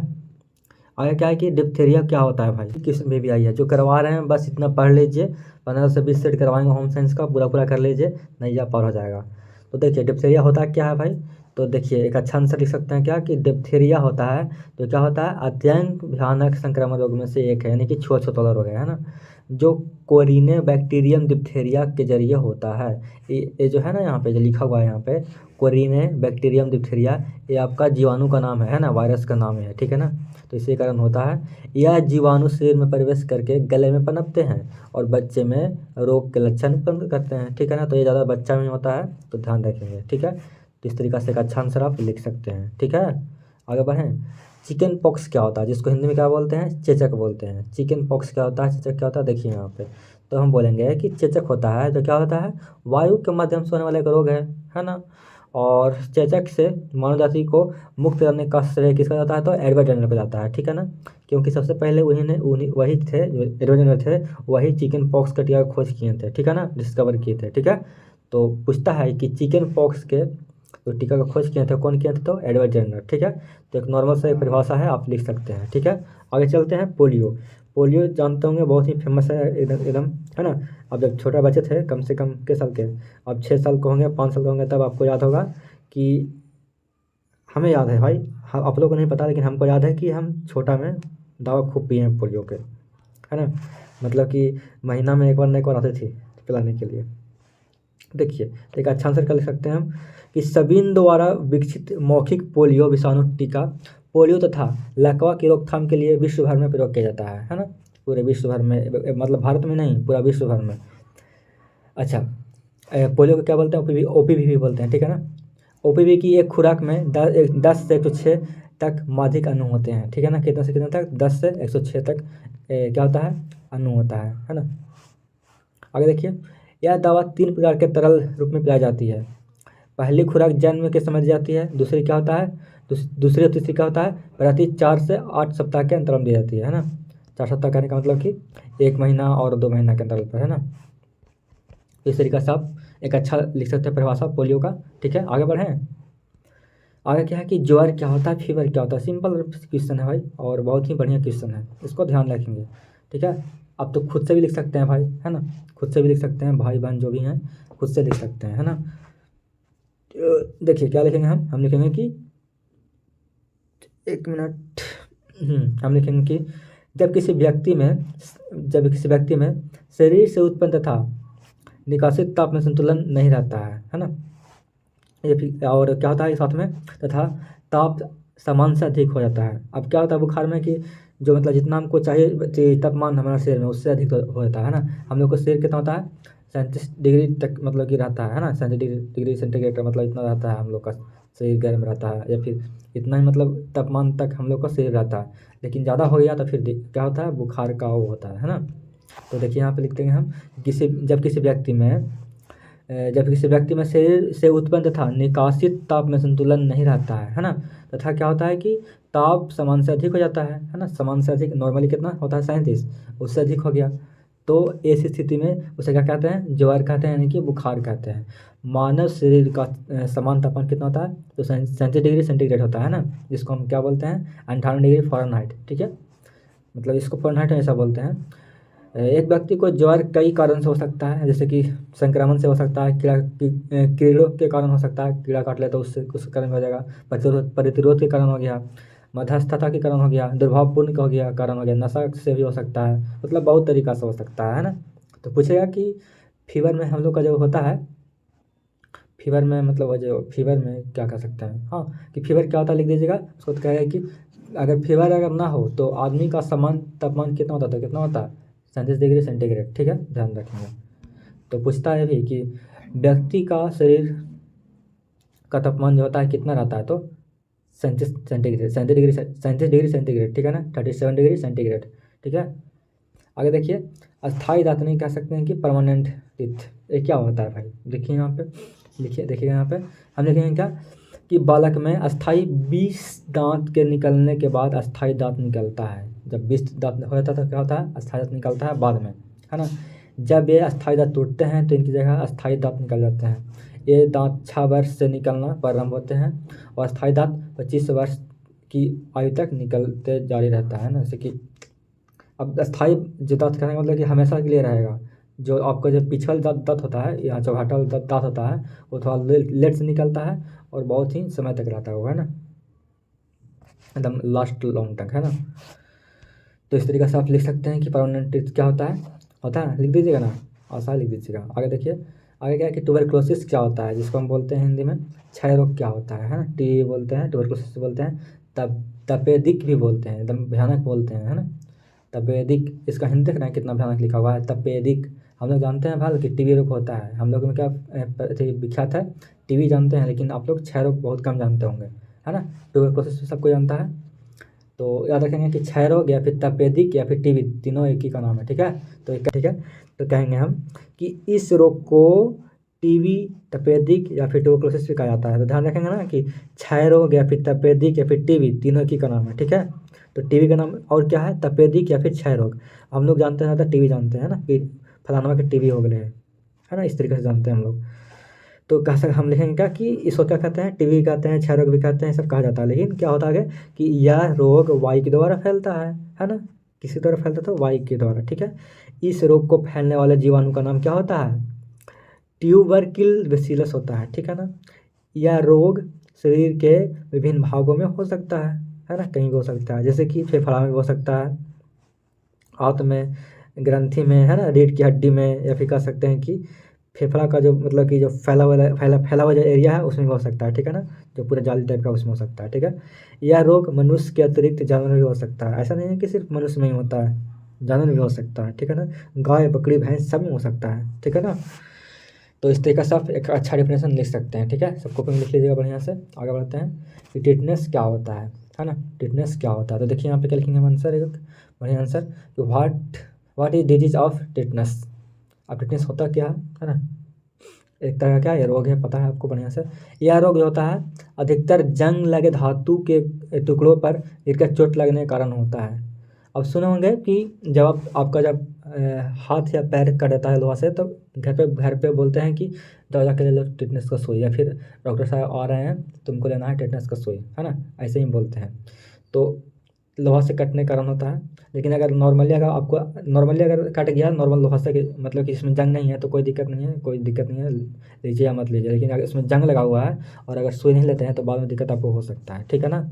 आगे क्या है कि डिप्थीरिया क्या होता है भाई, किस्म में भी आई है। जो करवा रहे हैं बस इतना पढ़ लीजिए, 15 से 20 सेट करवाएंगे होम साइंस का, पूरा पूरा कर लीजिए, नैया पार हो जाएगा। तो देखिए डिप्थीरिया होता क्या है भाई, तो देखिए एक अच्छा आंसर लिख सकते हैं क्या कि डिप्थीरिया होता है तो क्या होता है, अत्यंत भयानक संक्रामक रोग में से एक है, यानी कि छुआछूत वाला रोग है ना, जो कोरिने बैक्टीरियम डिप्थीरिया के जरिए होता है। ये जो है ना यहाँ पे जो लिखा हुआ है यहाँ पे कोरिने बैक्टीरियम डिप्थीरिया, ये आपका जीवाणु का नाम है ना, वायरस का नाम है, ठीक है ना। तो इसी कारण होता है। यह जीवाणु शरीर में प्रवेश करके गले में पनपते हैं और बच्चे में रोग के लक्षण उत्पन्न करते हैं, ठीक है ना। तो ये ज़्यादा बच्चा में होता है, तो ध्यान रखेंगे, ठीक है। तो इस तरीक़ा से एक अच्छा आंसर आप लिख सकते हैं, ठीक है। आगे बढ़ें। चिकन पॉक्स क्या होता है, जिसको हिंदी में क्या बोलते हैं, चेचक बोलते हैं। चिकन पॉक्स क्या होता है, चेचक क्या होता है, देखिए यहाँ पे। तो हम बोलेंगे कि चेचक होता है तो क्या होता है, वायु के माध्यम से होने वाला एक रोग है ना। और चेचक से मानव जाति को मुक्त करने का श्रेय किसका जाता है, तो एडवर्ड जेनर को जाता है, ठीक है ना। क्योंकि सबसे पहले वही थे जो एडवर्ड जेनर थे, वही चिकन पॉक्स का टीका खोज किए थे, ठीक है ना, डिस्कवर किए थे, ठीक है। तो पूछता है कि चिकन पॉक्स के तो टीका का खोज किए थे, कौन किए थे, तो एडवर्ड जेनर, ठीक है। तो एक नॉर्मल सा एक परिभाषा है, आप लिख सकते हैं, ठीक है। आगे चलते हैं। पोलियो। पोलियो जानते होंगे, बहुत ही फेमस है एकदम एकदम, है ना। अब जब छोटे बच्चे थे, कम से कम किस साल के, अब 6 साल के होंगे, 5 साल के होंगे, तब आपको याद होगा कि हमें याद है भाई, हम आप लोगों को नहीं पता, लेकिन हमको याद है कि हम छोटा में दवा खूब पिए हैं पोलियो के, है ना। मतलब कि महीना में एक बार न एक बार आती थी पिलाने के लिए। देखिए एक अच्छा आंसर कर लिख सकते हैं हम कि सबीन द्वारा विकसित मौखिक पोलियो विषाणु टीका पोलियो तथा लकवा की रोकथाम के लिए विश्व भर में प्रयोग किया जाता है ना। पूरे विश्व भर में, मतलब भारत में नहीं, पूरा विश्व भर में। अच्छा, पोलियो को क्या बोलते हैं, ओपीवी भी बोलते हैं, ठीक है ना। ओपीवी की एक खुराक में 10 से 106 तक माध्यिक अणु होते हैं, ठीक है ना। कितने से कितने तक, 10 से 106 तक क्या होता है, अणु होता है ना। आगे देखिए, यह दवा 3 प्रकार के तरल रूप में पिलाई जाती है। पहली खुराक जन्म के समय दी जाती है, दूसरी क्या होता है, दूसरी और तीसरी क्या होता है, प्रति 4 से 8 सप्ताह के अंतराल में दी जाती है ना। 4 सप्ताह कहने का मतलब कि 1 महीना और 2 महीना के अंतराल पर, है ना। इस तरीके से आप एक अच्छा लिख सकते हैं परिभाषा पोलियो का, ठीक है। आगे बढ़ें। आगे क्या है कि ज्वर क्या होता है, फीवर क्या होता है। सिंपल क्वेश्चन है भाई, और बहुत ही बढ़िया क्वेश्चन है, इसको ध्यान रखेंगे, ठीक है। आप तो खुद से भी लिख सकते हैं भाई, है ना, खुद से भी लिख सकते हैं, भाई बहन जो भी हैं खुद से लिख सकते हैं, है ना। देखिए क्या लिखेंगे हम लिखेंगे कि 1 मिनट, हम लिखेंगे कि जब किसी व्यक्ति में शरीर से उत्पन्न तथा निकासित ताप में संतुलन नहीं रहता है ना। ये फिर और क्या होता है साथ में, तथा ताप सामान्य से अधिक हो जाता है। अब क्या होता है बुखार में कि जो मतलब जितना हमको चाहिए तापमान हमारा शरीर में, उससे अधिक हो जाता है ना। हम लोग को शरीर कितना होता है, 37 डिग्री तक मतलब कि रहता है ना, 37 डिग्री सेंटीग्रेड का मतलब इतना रहता है हम लोग का शरीर, गर्म रहता है, या फिर इतना ही मतलब तापमान तक हम लोग का शरीर रहता है। लेकिन ज़्यादा हो गया तो फिर क्या होता है, बुखार का वो होता है ना। तो देखिए यहाँ पे लिखते हैं हम, जब किसी व्यक्ति में शरीर से उत्पन्न तथा निकासित ताप में संतुलन नहीं रहता है ना, तथा क्या होता है कि ताप सामान्य से अधिक हो जाता है ना। सामान्य से अधिक नॉर्मली कितना होता है, 37, उससे अधिक हो गया, तो ऐसी स्थिति में उसे क्या कहते हैं, ज्वर कहते हैं, यानी कि बुखार कहते हैं। मानव शरीर का समान तापमान कितना होता है, तो 37 डिग्री सेंटीग्रेड होता है ना, जिसको हम क्या बोलते हैं, 58 डिग्री फ़ारेनहाइट, ठीक है। मतलब इसको फ़ारेनहाइट ऐसा बोलते हैं। एक व्यक्ति को ज्वर कई कारण से हो सकता है, जैसे कि संक्रमण से हो सकता है, कीड़ों के कारण हो सकता है, कीड़ा काट ले तो उसके कारण हो जाएगा, प्रतिरोध के कारण हो गया, मध्यस्थता के कारण हो गया, दुर्भावपूर्ण का हो गया कारण हो गया, नशा से भी हो सकता है, मतलब बहुत तरीका से हो सकता है ना। तो पूछेगा कि फीवर में हम लोग का जो होता है, फीवर में मतलब वो जो फीवर में क्या कर सकते हैं, हाँ कि फीवर क्या होता है लिख दीजिएगा। उसको तो कहेगा कि अगर फीवर अगर ना हो तो आदमी का सामान्य तापमान कितना होता है, तो कितना होता है 37 डिग्री सेंटीग्रेड, ठीक है, ध्यान रखेंगे। तो पूछता है भी कि व्यक्ति का शरीर का तापमान जो होता है कितना रहता है, तो 37 डिग्री सेंटीग्रेड, ठीक है ना, 37 डिग्री सेंटीग्रेड, ठीक है। आगे देखिए, अस्थाई दांत नहीं कह सकते हैं कि परमानेंट टीथ, ये क्या होता है भाई, देखिए यहाँ पे, लिखिए देखिएगा यहाँ पे हम लिखेंगे क्या कि बालक में अस्थाई 20 दांत के निकलने के बाद अस्थाई दांत निकलता है। जब 20 दांत हो जाता है तो क्या होता है, अस्थाई दांत निकलता है बाद में, है ना। जब ये अस्थाई दांत टूटते हैं तो इनकी जगह अस्थाई दांत निकल जाते हैं। ये दांत 6 वर्ष से निकलना प्रारंभ होते हैं और अस्थाई दांत 25 वर्ष की आयु तक निकलते जारी रहता है ना। जैसे कि अब अस्थाई जो दांत कहने का मतलब कि हमेशा के लिए रहेगा। जो आपका जो पिछल दांत दांत होता है, यहाँ चौघाटा वाला दांत होता है, वो थोड़ा लेट से निकलता है और बहुत ही समय तक रहता होगा, है ना, एकदम लास्ट लॉन्ग तक, है ना। तो इस तरीके से आप लिख सकते हैं कि परमानेंट टीथ क्या होता है लिख दीजिएगा ना, आसान लिख दीजिएगा। आगे देखिए, आगे क्या है कि ट्यूबरक्लोसिस क्या होता है, जिसको हम बोलते हैं हिंदी में क्षय रोग क्या होता है ना। टी बोलते हैं, ट्यूबरक्लोसिस बोलते हैं, तब तपेदिक भी बोलते हैं, एकदम भयानक बोलते हैं, है ना, तपेदिक। इसका हिंदी देख रहे हैं कितना भयानक लिखा हुआ है, तपेदिक। हम लोग जानते हैं भाल कि टीबी रोग होता है, हम लोग में क्या विख्यात है, टीबी जानते हैं, लेकिन आप लोग क्षय रोग बहुत कम जानते होंगे, है ना। ट्यूबरक्लोसिस सबको जानता है। तो याद रखेंगे कि क्षय रोग या फिर तपेदिक या फिर टीबी तीनों एक ही का नाम है, ठीक है। तो ठीक है, तो कहेंगे हम कि इस रोग को टीबी, तपेदिक या फिर ट्यूबरक्लोसिस भी कहा जाता है। तो ध्यान रखेंगे ना कि क्षय रोग या फिर तपेदिक या फिर टीबी तीनों एक ही का नाम है, ठीक है। तो टीबी का नाम और क्या है, तपेदिक या फिर क्षय रोग। हम लोग जानते हैं ज़्यादा टीबी जानते हैं ना, कि फलाना के टीबी हो गए है ना, इस तरीके से जानते हैं हम लोग। तो कह सक हम लिखेंगे क्या कि इसको क्या कहते हैं, टीबी कहते हैं, क्षय रोग भी कहते हैं, सब कहा जाता है। लेकिन क्या होता है आगे कि यह रोग वायु के द्वारा फैलता है ना, किसी द्वारा फैलता तो वायु के द्वारा, ठीक है। इस रोग को फैलने वाले जीवाणु का नाम क्या होता है, ट्यूबरकिल बेसिलस होता है, ठीक है ना। यह रोग शरीर के विभिन्न भागों में हो सकता है ना, कहीं भी हो सकता है, जैसे कि फेफड़ा में भी हो सकता है, आंत में, ग्रंथि में, है ना, रीढ़ की हड्डी में, या फिर कह सकते हैं कि फेफड़ा का जो मतलब कि जो फैला हुआ जो एरिया है उसमें भी हो सकता है, ठीक है ना, जो पूरा जाली टाइप का उसमें हो सकता है, ठीक है। यह रोग मनुष्य के अतिरिक्त जानवर में भी हो सकता है, ऐसा नहीं है कि सिर्फ मनुष्य में ही होता है, जानवर में भी हो सकता है, ठीक है ना, गाय, बकरी, भैंस सब में हो सकता है, ठीक है ना। तो इस तरीके से आप एक अच्छा डिफिनेशन लिख सकते हैं, ठीक है। सब कॉपी में लिख लीजिएगा बढ़िया से। आगे बढ़ते हैं कि टिटनेस क्या होता है ना, टिटनेस क्या होता है। तो देखिए यहाँ पे क्या लिखेंगे हम आंसर, एक बढ़िया आंसर कि what is disease of tetanus. अब टिटनेस होता क्या है ना, एक तरह का क्या ये रोग है, पता है आपको बढ़िया से। यह रोग जो होता है अधिकतर जंग लगे धातु के टुकड़ों पर गिरकर चोट लगने के कारण होता है। अब सुने होंगे कि जब आपका जब हाथ या पैर कट जाता है लोहा से, तो घर पे बोलते हैं कि दवा के ले लो टिटनेस का सुई, या फिर डॉक्टर साहब आ रहे हैं तुमको लेना है टिटनेस का सुई, है ना, ऐसे ही बोलते हैं। तो लोहा से कटने के कारण होता है। लेकिन अगर नॉर्मली अगर कट गया नॉर्मल लोहा से, मतलब कि इसमें जंग नहीं है तो कोई दिक्कत नहीं है, लीजिए या मत लीजिए। लेकिन अगर इसमें जंग लगा हुआ है और अगर सुई नहीं लेते हैं तो बाद में दिक्कत आपको हो सकता है, ठीक है ना।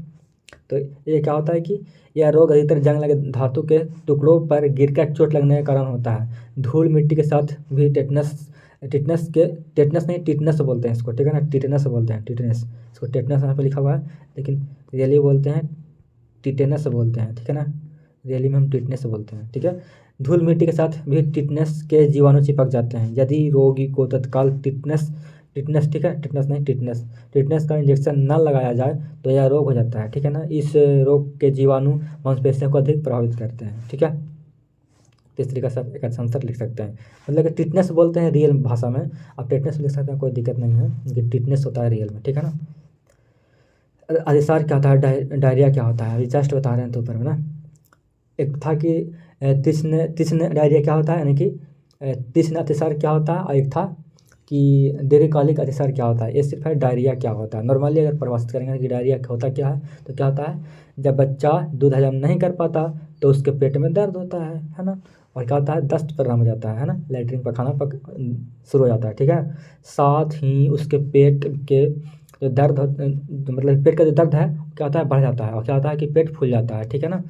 तो ये क्या होता है कि यह रोग अधिकतर जंग लगे धातु के टुकड़ों पर गिरकर चोट लगने के कारण होता है। धूल मिट्टी के साथ भी टिटनस बोलते हैं इसको, ठीक है ना, टिटनस बोलते हैं, टिटनस, इसको टिटनस यहाँ पे लिखा हुआ है, लेकिन रियली बोलते हैं टिटेनस बोलते हैं, ठीक है ना, रियली में हम टिटनेस बोलते हैं, ठीक है। धूल मिट्टी के साथ भी टिटनेस के जीवाणु चिपक जाते हैं। यदि रोगी को तत्काल टिटनेस ठीक है, टिटनेस का इंजेक्शन न लगाया जाए तो यह रोग हो जाता है, ठीक है ना। इस रोग के जीवाणु मांसपेशियों को अधिक प्रभावित करते हैं, ठीक है। तो इस तरीके से आप एक अच्छा आंसर लिख सकते हैं, मतलब कि टिटनेस बोलते हैं रियल भाषा में, आप टिटनेस लिख सकते हैं, कोई दिक्कत नहीं है, लेकिन टिटनेस होता है रियल में, ठीक है ना। अतिसार क्या होता है, डायरिया क्या होता है, अभी जस्ट बता रहे हैं तो ऊपर में ना। एक था कि तिस्न डायरिया क्या होता है, यानी कि तिस्न अतिसार क्या होता है, और एक था कि दीर्घकालिक अतिसार क्या होता है। ये सिर्फ है डायरिया क्या होता है। नॉर्मली अगर परिभाषित करेंगे कि डायरिया होता क्या है, क्या होता है, जब बच्चा दूध हजम नहीं कर पाता तो उसके पेट में दर्द होता है ना, और क्या होता है, दस्त पैदा हो जाता है ना, लैट्रिन पखाना शुरू हो जाता है, ठीक है। साथ ही उसके पेट के जो दर्द मतलब पेट का जो दर्द है क्या होता है, बढ़ जाता है, और क्या होता है कि पेट फूल जाता है, ठीक है ना।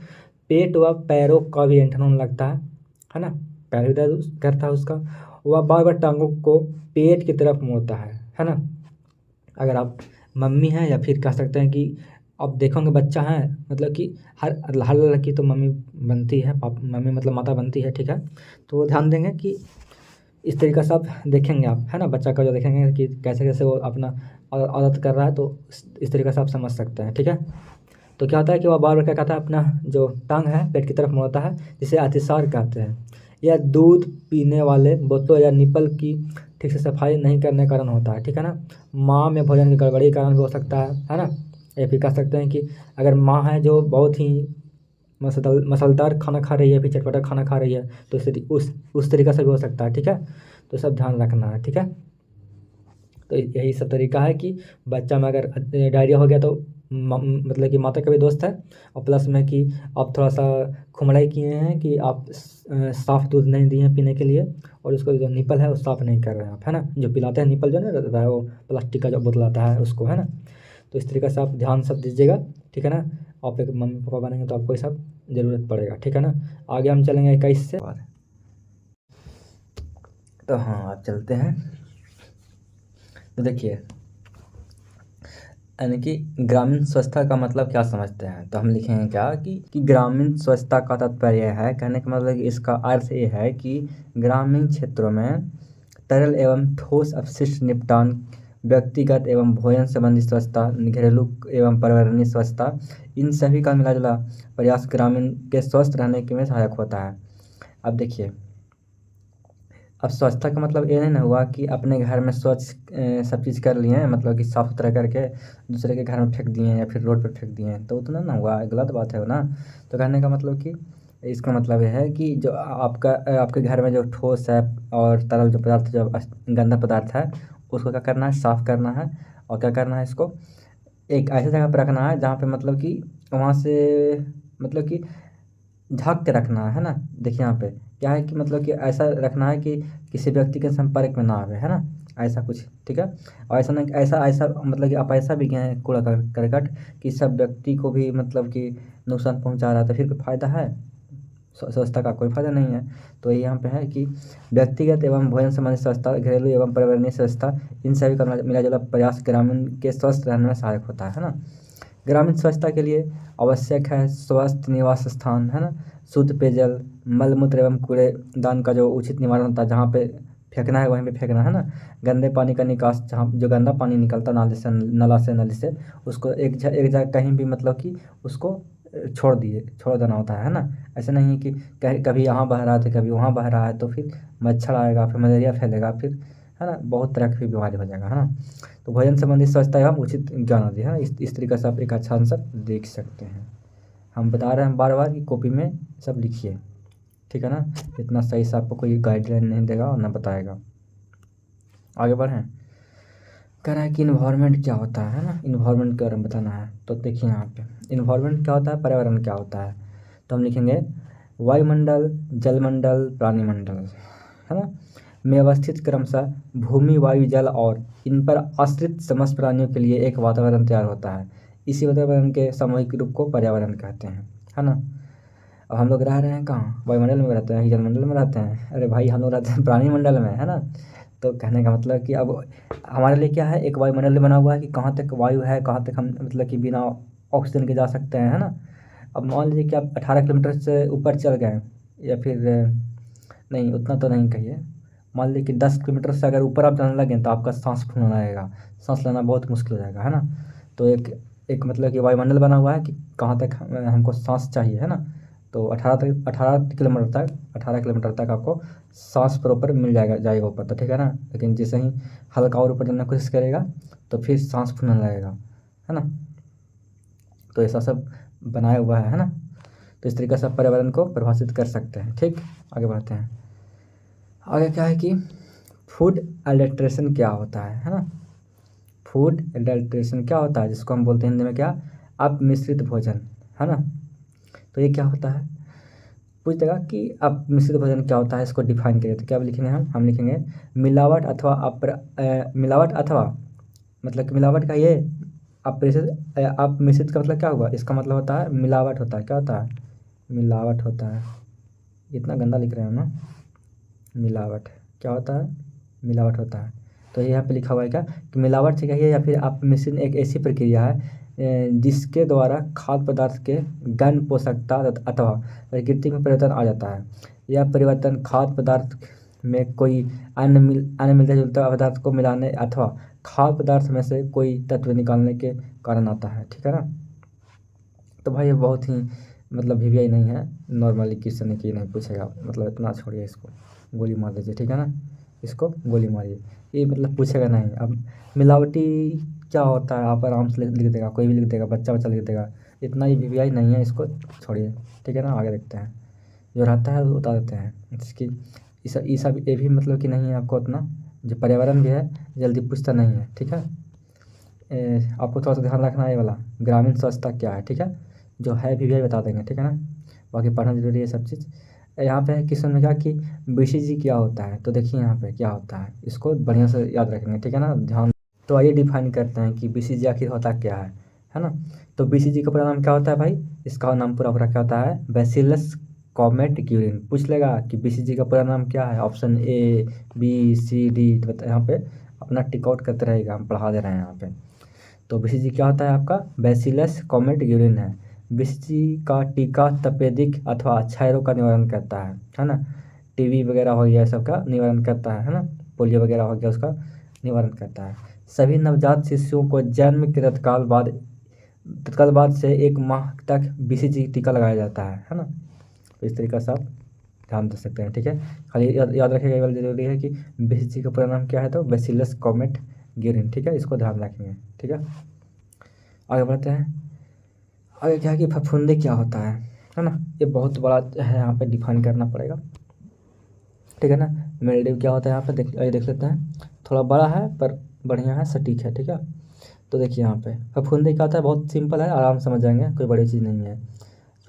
पेट व पैरों का भी ऐंठन होने लगता है ना, पैर भी दर्द करता है उसका। वह बार बार टांगों को पेट की तरफ मोड़ता है ना। अगर आप मम्मी हैं या फिर कह सकते हैं कि आप देखोगे बच्चा है, मतलब कि हर हर लड़की तो मम्मी बनती है, मम्मी मतलब माता बनती है, ठीक है। तो वो ध्यान देंगे कि इस तरीक़े से आप देखेंगे आप, है ना, बच्चा का जो देखेंगे कि कैसे कैसे वो अपना आदत कर रहा है, तो इस तरीक़े से आप समझ सकते हैं, ठीक है। तो क्या होता है कि वह बार बार क्या कहता है, अपना जो टांग है पेट की तरफ मोड़ता है, जिसे अतिसार कहते हैं। यह दूध पीने वाले बोतल या निपल की ठीक से सफाई नहीं करने के कारण होता है, ठीक है ना। माँ में भोजन की गड़बड़ी के कारण भी हो सकता है ना। या फिर कह सकते हैं कि अगर माँ है जो बहुत ही मसालेदार खाना खा रही है, फिर चटपटा खाना खा रही है, तो उस तरीक़े से भी हो सकता है, ठीक है। तो सब ध्यान रखना है, ठीक है। तो यही सब तरीका है कि बच्चा में अगर डायरिया हो गया तो मतलब कि माता का भी दोस्त है, और प्लस में कि आप थोड़ा सा खुमड़ाई किए हैं कि आप साफ़ दूध नहीं दिए हैं पीने के लिए, और उसको जो निपल है वो साफ़ नहीं कर रहे हैं आप, है ना। जो पिलाते हैं निपल जो ना रहता है वो प्लास्टिक का जो बोतल आता है उसको, है ना। तो इस तरीके से आप ध्यान सब दीजिएगा, ठीक है ना। आप एक मम्मी पापा बनेंगे तो आपको ये सब ज़रूरत पड़ेगा, ठीक है ना। आगे हम चलेंगे 21 से। तो हाँ आप चलते हैं। तो देखिए, यानी कि ग्रामीण स्वच्छता का मतलब क्या समझते हैं, तो हम लिखेंगे क्या कि ग्रामीण स्वच्छता का तात्पर्य है, कहने का मतलब कि इसका अर्थ ये है कि ग्रामीण क्षेत्रों में तरल एवं ठोस अपशिष्ट निपटान, व्यक्तिगत एवं भोजन संबंधी स्वच्छता, घरेलू एवं पर्यावरणीय स्वच्छता, इन सभी का मिला जुला प्रयास ग्रामीण के स्वस्थ रहने के में सहायक होता है। अब देखिए, अब स्वच्छता का मतलब ये नहीं ना हुआ कि अपने घर में स्वच्छ सब चीज़ कर लिए हैं, मतलब कि साफ़ सुथरा करके दूसरे के घर में फेंक दिए हैं या फिर रोड पर फेंक दिए हैं, तो उतना ना हुआ, गलत बात है वो ना। तो कहने का मतलब कि इसका मतलब ये है कि जो आपके घर में जो ठोस है और तरल जो पदार्थ, जो गंदा पदार्थ है, उसको क्या करना है, साफ़ करना है। और क्या करना है, इसको एक ऐसी जगह पर रखना है जहाँ पे मतलब कि वहाँ से मतलब कि ढक के रखना है ना। देखिए यहाँ पे क्या है कि मतलब कि ऐसा रखना है कि किसी व्यक्ति के संपर्क में ना आवे, है ना, ऐसा कुछ, ठीक है। और ऐसा नहीं, ऐसा ऐसा मतलब कि आप ऐसा भी गए कूड़ा करकट कि सब व्यक्ति को भी मतलब कि नुकसान पहुंचा रहा है, तो फिर कोई फ़ायदा है, स्वच्छता का कोई फ़ायदा नहीं है। तो ये यहाँ पे है कि व्यक्तिगत एवं भोजन संबंधी स्वच्छता, घरेलू एवं पर्यावरणीय स्वच्छता, इन सभी का मिला जुला प्रयास ग्रामीण के स्वस्थ रहने में सहायक होता है ना। ग्रामीण स्वच्छता के लिए आवश्यक है स्वस्थ निवास स्थान, है ना, शुद्ध पेयजल, मल मूत्र एवं कूड़ेदान का जो उचित निवारण होता है, जहाँ पे फेंकना है वहीं पे फेंकना, है ना। गंदे पानी का निकास, जहाँ जो गंदा पानी निकलता नाले से, नला से, नली से, उसको एक जगह कहीं भी मतलब कि उसको छोड़ देना होता है ना। ऐसा नहीं है कि कभी यहाँ बह रहा है तो कभी वहाँ बह रहा है, तो फिर मच्छर आएगा, फिर मलेरिया फैलेगा, फिर है ना बहुत तरह की बीमारी हो जाएगा, है ना। तो भोजन संबंधी स्वच्छता एवं उचित ज्ञान आदि, है ना, इस तरीके से आप एक अच्छा आंसर देख सकते हैं। हम बता रहे हैं बार बार कि कॉपी में सब लिखिए, ठीक है ना। इतना सही से आपको कोई गाइडलाइन नहीं देगा और ना बताएगा। आगे बढ़ें। कह रहा है कि इन्वायरमेंट क्या होता है ना, इन्वायरमेंट के बारे में बताना है। तो देखिए यहाँ पे इन्वायरमेंट क्या होता है, पर्यावरण क्या होता है। तो हम लिखेंगे वायुमंडल, जलमंडल, प्राणीमंडल, है ना, में अवस्थित क्रमशः भूमि, वायु, जल और इन पर आश्रित समस्त प्राणियों के लिए एक वातावरण तैयार होता है। इसी वातावरण के सामूहिक रूप को पर्यावरण कहते हैं, है ना। अब हम लोग रह रहे हैं कहाँ, वायुमंडल में रहते हैं, जलमंडल में रहते हैं, अरे भाई हम लोग रहते हैं प्राणी मंडल में, है ना। तो कहने का मतलब कि अब हमारे लिए क्या है, एक वायुमंडल बना हुआ है कि कहाँ तक वायु है, कहाँ तक हम मतलब कि बिना ऑक्सीजन के जा सकते हैं, है ना। अब मान लीजिए कि आप 18 किलोमीटर से ऊपर चल गए, या फिर नहीं उतना तो नहीं कहिए, मान लीजिए कि 10 किलोमीटर से अगर ऊपर आप जाने लगें तो आपका सांस फूलने लगेगा, सांस लेना बहुत मुश्किल हो जाएगा, है ना। तो एक एक मतलब कि वायुमंडल बना हुआ है कि कहाँ तक हमको सांस चाहिए, है ना। तो 18 किलोमीटर तक आपको सांस प्रॉपर मिल जाएगा ऊपर, तो ठीक है ना। लेकिन जैसे ही हल्का और ऊपर जाने की कोशिश करेगा तो फिर सांस फूलने लगेगा, है ना। तो ऐसा सब बनाया हुआ है ना। तो इस तरीके से आप पर्यावरण को परिभाषित कर सकते हैं, ठीक। आगे बढ़ते हैं। आगे क्या है कि फूड एडल्ट्रेशन क्या होता है ना। फूड एडल्ट्रेशन क्या होता है, जिसको हम बोलते हैं हिंदी में क्या, अपमिश्रित भोजन, है ना। तो ये क्या होता है, पूछ देगा कि अब मिश्रित भोजन क्या होता है, इसको डिफाइन करिए। तो क्या लिखेंगे हम लिखेंगे मिलावट अथवा मिलावट अथवा, मतलब कि मिलावट का ये आप मिश्रित का मतलब क्या हुआ, इसका मतलब होता है मिलावट होता है। क्या होता है? मिलावट होता है। इतना गंदा लिख रहे हैं ना, मिलावट क्या होता है? मिलावट होता है। तो यहाँ पे लिखा हुआ है क्या कि मिलावट से कहिए या फिर आप मिश्रण एक ऐसी प्रक्रिया है जिसके द्वारा खाद्य पदार्थ के गण पोषकता अथवा प्रकृति में परिवर्तन आ जाता है। यह परिवर्तन खाद्य पदार्थ में कोई अन्य मिलता जुलता पदार्थ को मिलाने अथवा खाद्य पदार्थ में से कोई तत्व निकालने के कारण आता है। ठीक है ना। तो भाई ये बहुत ही मतलब वीवीआई नहीं है, नॉर्मली क्वेश्चन है कि नहीं पूछेगा, मतलब इतना छोड़िए, इसको गोली मार दीजिए। ठीक है ना, इसको गोली मारिए, ये मतलब पूछेगा नहीं। अब मिलावटी क्या होता है आप आराम से लिख देगा, कोई भी लिख देगा, बच्चा बच्चा लिख देगा। इतना ही वीवीआई नहीं है, इसको छोड़िए। ठीक है ना, आगे देखते हैं। जो रहता है वो बता देते हैं इसकी। ये सब ये भी मतलब कि नहीं है आपको उतना। जो पर्यावरण भी है जल्दी पूछता नहीं है। ठीक है, आपको थोड़ा सा ध्यान रखना है ये वाला, ग्रामीण स्वच्छता क्या है। ठीक है, जो है वीवीआई बता देंगे। ठीक है ना, बाकी पढ़ना जरूरी है सब चीज़। यहाँ पे क्वेश्चन में क्या कि बीसीजी क्या होता है, तो देखिए यहाँ पे क्या होता है, इसको बढ़िया से याद रखेंगे। ठीक है ना, ध्यान। तो आइए डिफाइन करते हैं कि बीसीजी आखिर होता क्या है ना। तो बीसीजी का पूरा नाम क्या होता है भाई, इसका नाम पूरा पूरा क्या होता है, बैसिलस कॉमेट ग्यूरिन। पूछ लेगा कि बीसीजी का पूरा नाम क्या है, option A B C D, तो यहाँ पे अपना टिक आउट करते रहेगा, हम पढ़ा दे रहे हैं यहाँ पे। तो बीसीजी क्या होता है आपका, बैसिलस कॉमेट ग्यूरिन है। बीसीजी का टीका तपेदिक अथवा क्षय रोग का निवारण करता है ना। टीबी वगैरह हो गया सब का निवारण करता है ना। पोलियो वगैरह हो गया उसका निवारण करता है। सभी नवजात शिशुओं को जन्म के तत्काल बाद से 1 माह तक बीसीजी टीका लगाया जाता है ना। तो इस तरीके से आप ध्यान दे सकते हैं। ठीक है, खाली याद रखिएगा, ये वाला जरूरी है कि बीसीजी का पूरा नाम क्या है, तो बैसिलस कॉमेट ग्यूरिन। ठीक है, इसको ध्यान रखेंगे। ठीक है, आगे बढ़ते हैं। आगे क्या है कि फफूंदी क्या होता है ना। ये बहुत बड़ा है, यहाँ पे डिफाइन करना पड़ेगा। ठीक है ना, मिल्ड्यू क्या होता है यहाँ पे देख लेते हैं। थोड़ा बड़ा है पर बढ़िया है, सटीक है। ठीक है, तो देखिए यहाँ पे फफूंदी क्या होता है, बहुत सिंपल है, आराम से समझ जाएंगे, कोई बड़ी चीज़ नहीं है।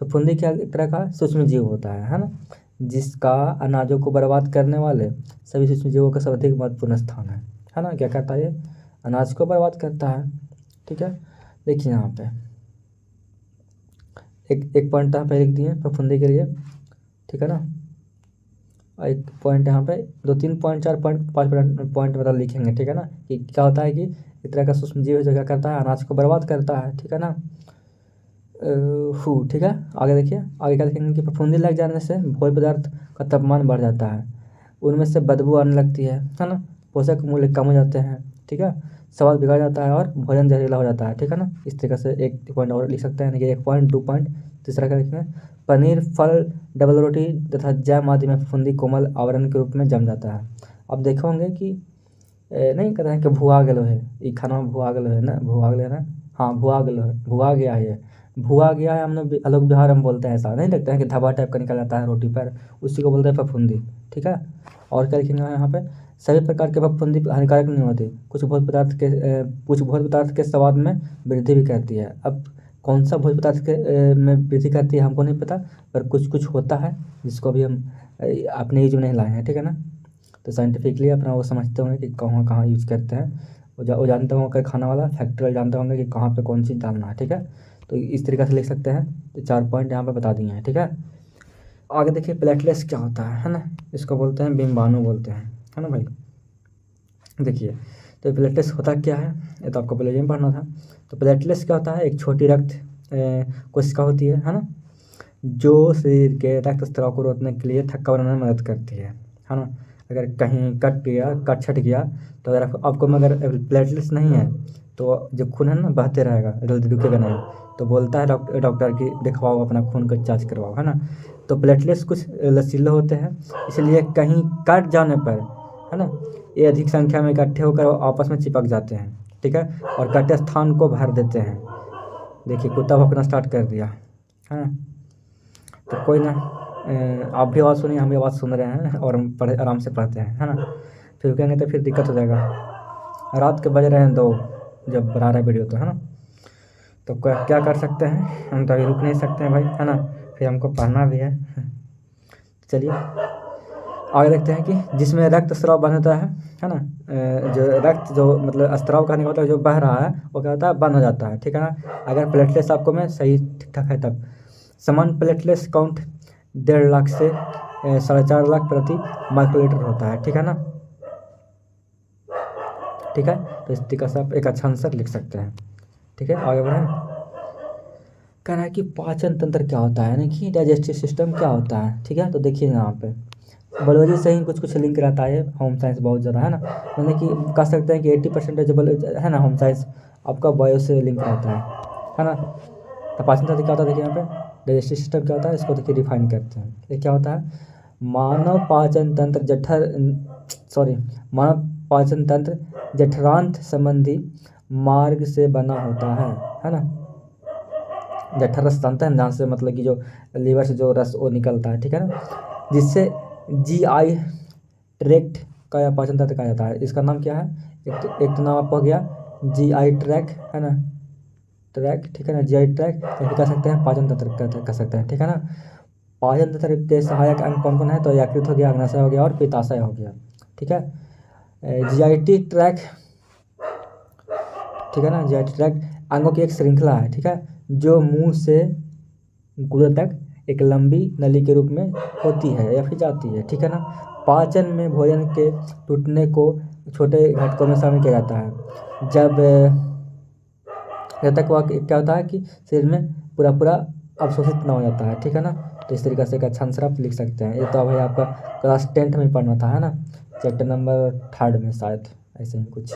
फफूंदी क्या एक तरह का सूक्ष्म जीव होता है ना, जिसका अनाजों को बर्बाद करने वाले सभी सूक्ष्म जीवों का सर्वाधिक महत्वपूर्ण स्थान है ना। क्या करता है ये, अनाज को बर्बाद करता है। ठीक है, देखिए यहाँ पे एक पॉइंट यहाँ पे लिख दिए फफूंदी के लिए। ठीक है ना, और एक पॉइंट यहाँ पे 2 3 पॉइंट 4 पॉइंट 5 पॉइंट मतलब लिखेंगे। ठीक है ना, कि क्या होता है कि इस तरह का सूक्ष्म जीव जो क्या करता है, अनाज को बर्बाद करता है। ठीक है ना, ठीक है, आगे देखिए। आगे क्या लिखेंगे कि फफूंदी लग जाने से भोज्य पदार्थ का तापमान बढ़ जाता है, उनमें से बदबू आने लगती है ना। पोषक मूल्य कम हो जाते हैं। ठीक है, स्वाद बिगड़ जाता है और भोजन जहरीला हो जाता है। ठीक है ना, इस तरीके से एक पॉइंट और लिख सकते हैं, एक पॉइंट 2 पॉइंट। तीसरा क्या लिखेंगे, पनीर, फल, डबल रोटी तथा जैम आदि में फफूंदी कोमल आवरण के रूप में जम जाता है। अब देखे होंगे कि नहीं कहते हैं कि भुआ गेलो है, ये खाना में भुआ गेलो है ना, भुआ गेलो है ना, हाँ भुआ गेलो है, भुआ गया है, ये भुआ गया है। हम लोग बिहार में बोलते हैं, ऐसा नहीं लगता है कि धब्बा टाइप का निकल जाता है रोटी पर, उसी को बोलते हैं फफूंदी। ठीक है, और क्या लिखेंगे यहाँ पे, सभी प्रकार के फफूंदी हानिकारक नहीं होती, कुछ भोज्य पदार्थ के स्वाद में वृद्धि भी करती है। अब कौन सा भोज्य पदार्थ के में वृद्धि करती है हमको नहीं पता, पर कुछ कुछ होता है जिसको अभी हम अपने यूज में नहीं लाए हैं। ठीक है ना, तो साइंटिफिकली अपना वो समझते होंगे कि कहाँ कहाँ यूज करते हैं, वो जानते होंगे खाना वाला फैक्ट्री जानते होंगे कि कहाँ पे कौन चीज़ डालना है। ठीक है, तो इस तरीके से लिख सकते हैं। तो 4 पॉइंट यहाँ पे बता दिए हैं। ठीक है, आगे देखिए प्लेटलेट्स क्या होता है ना, इसको बोलते हैं बिम्बाणु बोलते हैं, है ना भाई। देखिए, तो प्लेटलेट्स होता क्या है, ये तो आपको पहले ही पढ़ना था। तो प्लेटलेट्स क्या होता है, एक छोटी रक्त कोशिका होती है ना, जो शरीर के रक्त स्राव को रोकने के लिए थक्का बनाने में मदद करती है ना। अगर कहीं कट छट गया, तो अगर आपको मगर प्लेटलेट्स नहीं है तो जो खून है ना बहते रहेगा, जल्दी रुकेगा नहीं। तो बोलता है डॉक्टर कि दिखवाओ, अपना खून का जांच करवाओ, है ना। तो प्लेटलेट्स कुछ लचीले होते हैं, इसलिए कहीं कट जाने पर, है ना, ये अधिक संख्या में इकट्ठे होकर आपस में चिपक जाते हैं। ठीक है, और कटे स्थान को भर देते हैं। देखिए कुत्ता भौंकना स्टार्ट कर दिया, है ना। तो कोई ना, आप भी आवाज़ सुनिए, हम भी आवाज़ सुन रहे हैं और हम आराम से पढ़ते हैं, है ना। फिर रुकेंगे तो फिर दिक्कत हो जाएगा। रात के बज रहे हैं 2 जब बना रहे वीडियो, तो है ना। तो क्या कर सकते हैं, हम तो अभी रुक नहीं सकते हैं भाई, है ना, फिर हमको पढ़ना भी है। चलिए आगे देखते हैं कि जिसमें रक्त स्राव बंद होता है ना, जो रक्त जो मतलब स्राव कहने का मतलब जो बह रहा है वो क्या होता है, बंद हो जाता है, ठीक है ना। अगर प्लेटलेट्स आपको में सही ठीक ठाक है तब समान प्लेटलेट्स काउंट 1.5 लाख से 4.5 लाख प्रति माइक्रोलीटर होता है, ठीक है ना। ठीक है, तो इस तरीके से आप एक अच्छा आंसर लिख सकते हैं। ठीक है, आगे बढ़ें। कह रहा है कि पाचन तंत्र क्या होता है, यानी कि डाइजेस्टिव सिस्टम क्या होता है। ठीक है, तो देखिए यहाँ पे बायोलॉजी से ही कुछ कुछ लिंक रहता है, होम साइंस बहुत ज़्यादा है ना, यानी कि कह सकते हैं कि 80% है ना होम साइंस आपका बायो से लिंक रहता है ना। तो पाचन तंत्र क्या होता है, देखिए यहाँ पे डाइजेस्टिव सिस्टम क्या होता है, इसको देखिए डिफाइन करते हैं। ये क्या होता है, मानव पाचन तंत्र जठरांत संबंधी मार्ग से बना होता है ना। जठरस तंत्र है, जहाँ से मतलब कि जो लीवर से जो रस वो निकलता है, ठीक है ना, जिससे GI ट्रैक्ट का या पाचन तंत्र कहा जाता है। इसका नाम क्या है, एक तो नाम आपको हो गया GI ट्रैक्ट है ना, ट्रैक, ठीक है ना, GI ट्रैक्ट, या कह सकते हैं पाचन तंत्र कह सकते हैं, ठीक है ना। पाचन तंत्र के सहायक अंग कौन कौन है, तो यकृत हो गया, अग्नाशय हो गया और पित्ताशय हो गया, ठीक है। GI ट्रैक्ट, ठीक है ना, GI ट्रैक्ट अंगों की एक श्रृंखला है, ठीक है, जो मुंह से गुर्दे तक एक लंबी नली के रूप में होती है या फिर जाती है, ठीक है ना। पाचन में भोजन के टूटने को छोटे घटकों में शामिल किया जाता है, जब तक वह क्या होता है कि शरीर में पूरा पूरा अवशोषित ना हो जाता है, ठीक है ना। तो इस तरीके से एक अच्छा आंसर आप लिख सकते हैं। ये तो भाई आपका क्लास 10th में पढ़ना था, है ना, चैप्टर नंबर 3 में शायद, ऐसे ही कुछ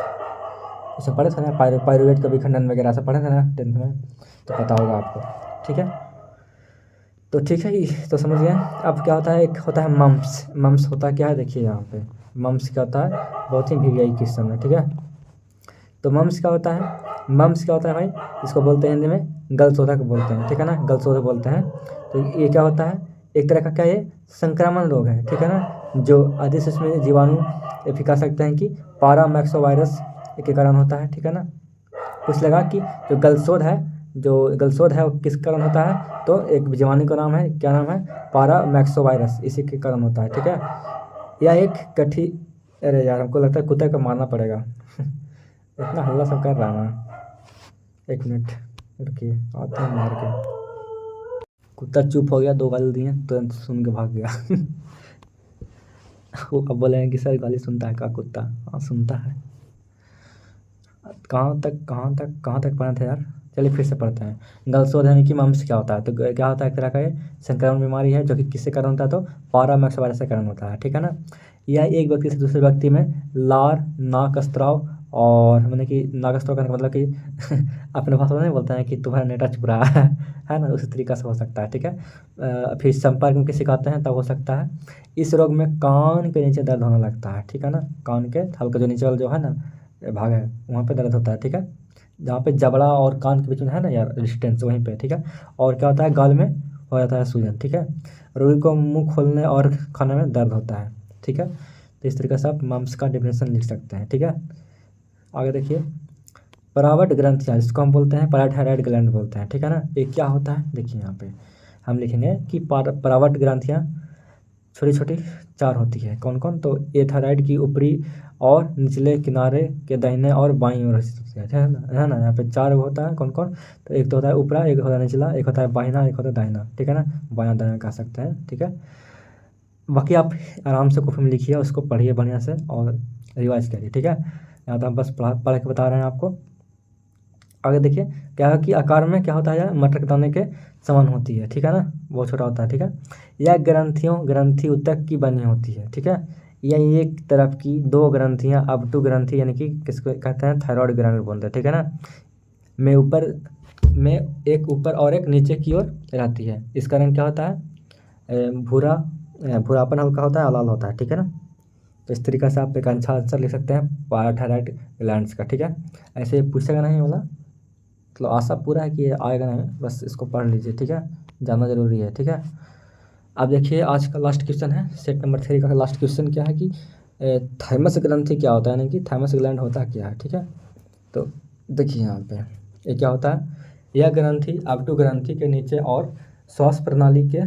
उसे पढ़े थे ना, पायरुवेट का विखंडन वगैरह से पढ़े थे ना 10th में, तो पता होगा आपको, ठीक है। तो ठीक है, ये तो समझ गए। अब क्या होता है, एक होता है मम्स होता क्या है, देखिए यहाँ पे मम्स क्या होता है, बहुत ही VVI क्वेश्चन है, ठीक है। तो मम्स क्या होता है भाई, इसको बोलते हैं हिंदी में गलशोधक बोलते हैं, ठीक है ना, गलशोधक बोलते हैं। तो ये क्या होता है, एक तरह का क्या ये संक्रामक रोग है, ठीक है ना, जो अधिसूक्ष्म जीवाणु या फिर कह सकते हैं कि पारामैक्सोवायरस के कारण होता है, ठीक है ना। कुछ लगा कि जो गलशोध है वो किस कारण होता है, तो एक जीवाणु का नाम है, क्या नाम है, पारामैक्सोवायरस, इसी के कारण होता है, ठीक है। यह एक अरे यार हमको लगता है कुत्ते को मारना पड़ेगा इतना हल्ला सब कर रहा है ना, एक मिनट रुकिए, आते हैं मार के। कुत्ता चुप हो गया, 2 गाली दिए तुरंत सुन के भाग गया वो अब बोले हैं कि सर गाली सुनता है का कुत्ता, हाँ सुनता है। कहाँ तक पढ़े थे यार, चलिए फिर से पढ़ते हैं। गलशोध यानी कि मम्स क्या होता है, तो क्या होता है, एक तरह का ये संक्रमण बीमारी है जो कि किससे कारण होता है, तो पारामैक्सोवायरस से कारण होता है, ठीक है ना। यह एक व्यक्ति से दूसरे व्यक्ति में लार, नाक स्त्राव और मतलब कि नाक स्त्राव करने का मतलब कि अपने भाषा में नहीं बोलते हैं कि तुम्हारा नेटा चुभ रहा है ना, उसी तरीका से हो सकता है, ठीक है। फिर संपर्क में किसी का आते हैं तब हो सकता है। इस रोग में कान के नीचे दर्द होने लगता है, ठीक है ना, कान के हल्का जो नीचे वाला जो है ना भाग है वहाँ पे दर्द होता है, ठीक है, जहाँ पे जबड़ा और कान के बीच में है ना यार डिस्टेंस, वहीं पे, ठीक है। और क्या होता है, गाल में हो जाता है सूजन, ठीक है। रोगी को मुंह खोलने और खाने में दर्द होता है, ठीक है। तो इस तरीके से आप मम्स का डेफिनेशन लिख सकते हैं, ठीक है। आगे देखिए, परावट ग्रंथियाँ, जिसको हम बोलते हैं पैराथायरॉयड ग्लैंड बोलते हैं, ठीक है ना। ये क्या होता है, देखिए यहाँ पे हम लिखेंगे कि परावट ग्रंथियाँ छोटी छोटी 4 होती है, कौन कौन, तो ए थायराइड की ऊपरी और निचले किनारे के दाहिने और बाईं ओर स्थित होती है ना। यहाँ पे 4 होता है, कौन कौन, तो एक तो होता है ऊपरा, एक होता है निचला, एक होता है बाहिना, एक होता है दाहिना, ठीक है ना, बायां दायां कह सकते हैं, ठीक है। बाकी आप आराम से कॉपी में लिखिए, उसको पढ़िए बढ़िया से और रिवाइज करिए, ठीक है। यहाँ तो हम बस पढ़ के बता रहे हैं आपको। आगे देखिए, क्या है कि आकार में क्या होता है, मटर के दाने के समान होती है, ठीक है ना, बहुत छोटा होता है, ठीक है। यह ग्रंथि ऊतक की बनी होती है, ठीक है। यह एक तरफ की 2 ग्रंथियाँ अपटू ग्रंथि यानी कि किसको कहते हैं, थायराइड ग्लैंड बोलते हैं, ठीक है ना, में एक ऊपर और एक नीचे की ओर रहती है। इसका रंग क्या होता है, भूरापन हल्का होता है, लाल होता है, ठीक है ना। तो इस तरीके से आप एक अच्छा आंसर लिख सकते हैं पैराथायरॉयड ग्लैंड्स का, ठीक है। ऐसे पूछेगा नहीं वाला, मतलब आशा पूरा है कि ये आएगा नहीं, बस इसको पढ़ लीजिए, ठीक है, जानना जरूरी है, ठीक है। अब देखिए आज का लास्ट क्वेश्चन है, सेट नंबर 3 का लास्ट क्वेश्चन क्या है कि थाइमस ग्रंथि क्या होता है, यानी कि थाइमस ग्लैंड होता क्या है, ठीक है। तो देखिए यहाँ पे ये क्या होता है, यह ग्रंथि अपटू ग्रंथि के नीचे और श्वास प्रणाली के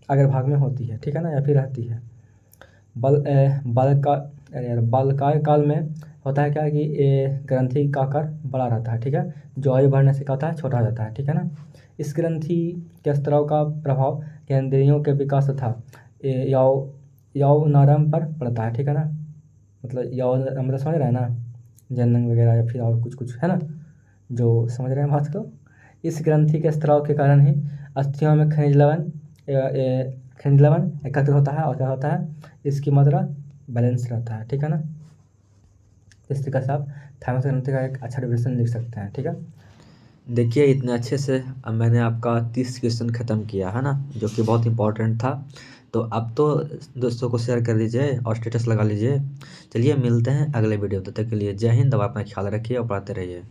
अग्रभाग में होती है, ठीक है ना, या फिर रहती है। बालकाय काल में होता है क्या कि ग्रंथि का आकार बड़ा रहता है, ठीक है, जो आयु बढ़ने से क्या होता है, छोटा हो जाता है, ठीक है ना। इस ग्रंथि के स्त्राव का प्रभाव केंद्रियों के विकास तथा यौनारंभ पर पड़ता है, ठीक है ना। मतलब मतलब समझ रहे हैं ना, जनन वगैरह या फिर और कुछ कुछ, है ना, जो समझ रहे हैं बात को। इस ग्रंथि के स्त्राव के कारण ही अस्थियों में खनिज लवण एकत्र होता है और क्या होता है, इसकी मात्रा बैलेंस रहता है, ठीक है ना। इस तरीके से आप थाइमस ग्रंथि का एक अच्छा डिफिनेशन लिख सकते हैं, ठीक है। देखिए इतने अच्छे से अब मैंने आपका 30 क्वेश्चन ख़त्म किया है ना, जो कि बहुत इंपॉर्टेंट था। तो अब तो दोस्तों को शेयर कर दीजिए और स्टेटस लगा लीजिए। चलिए मिलते हैं अगले वीडियो, तब तक के लिए जय हिंद। अब अपना ख्याल रखिए और पढ़ते रहिए।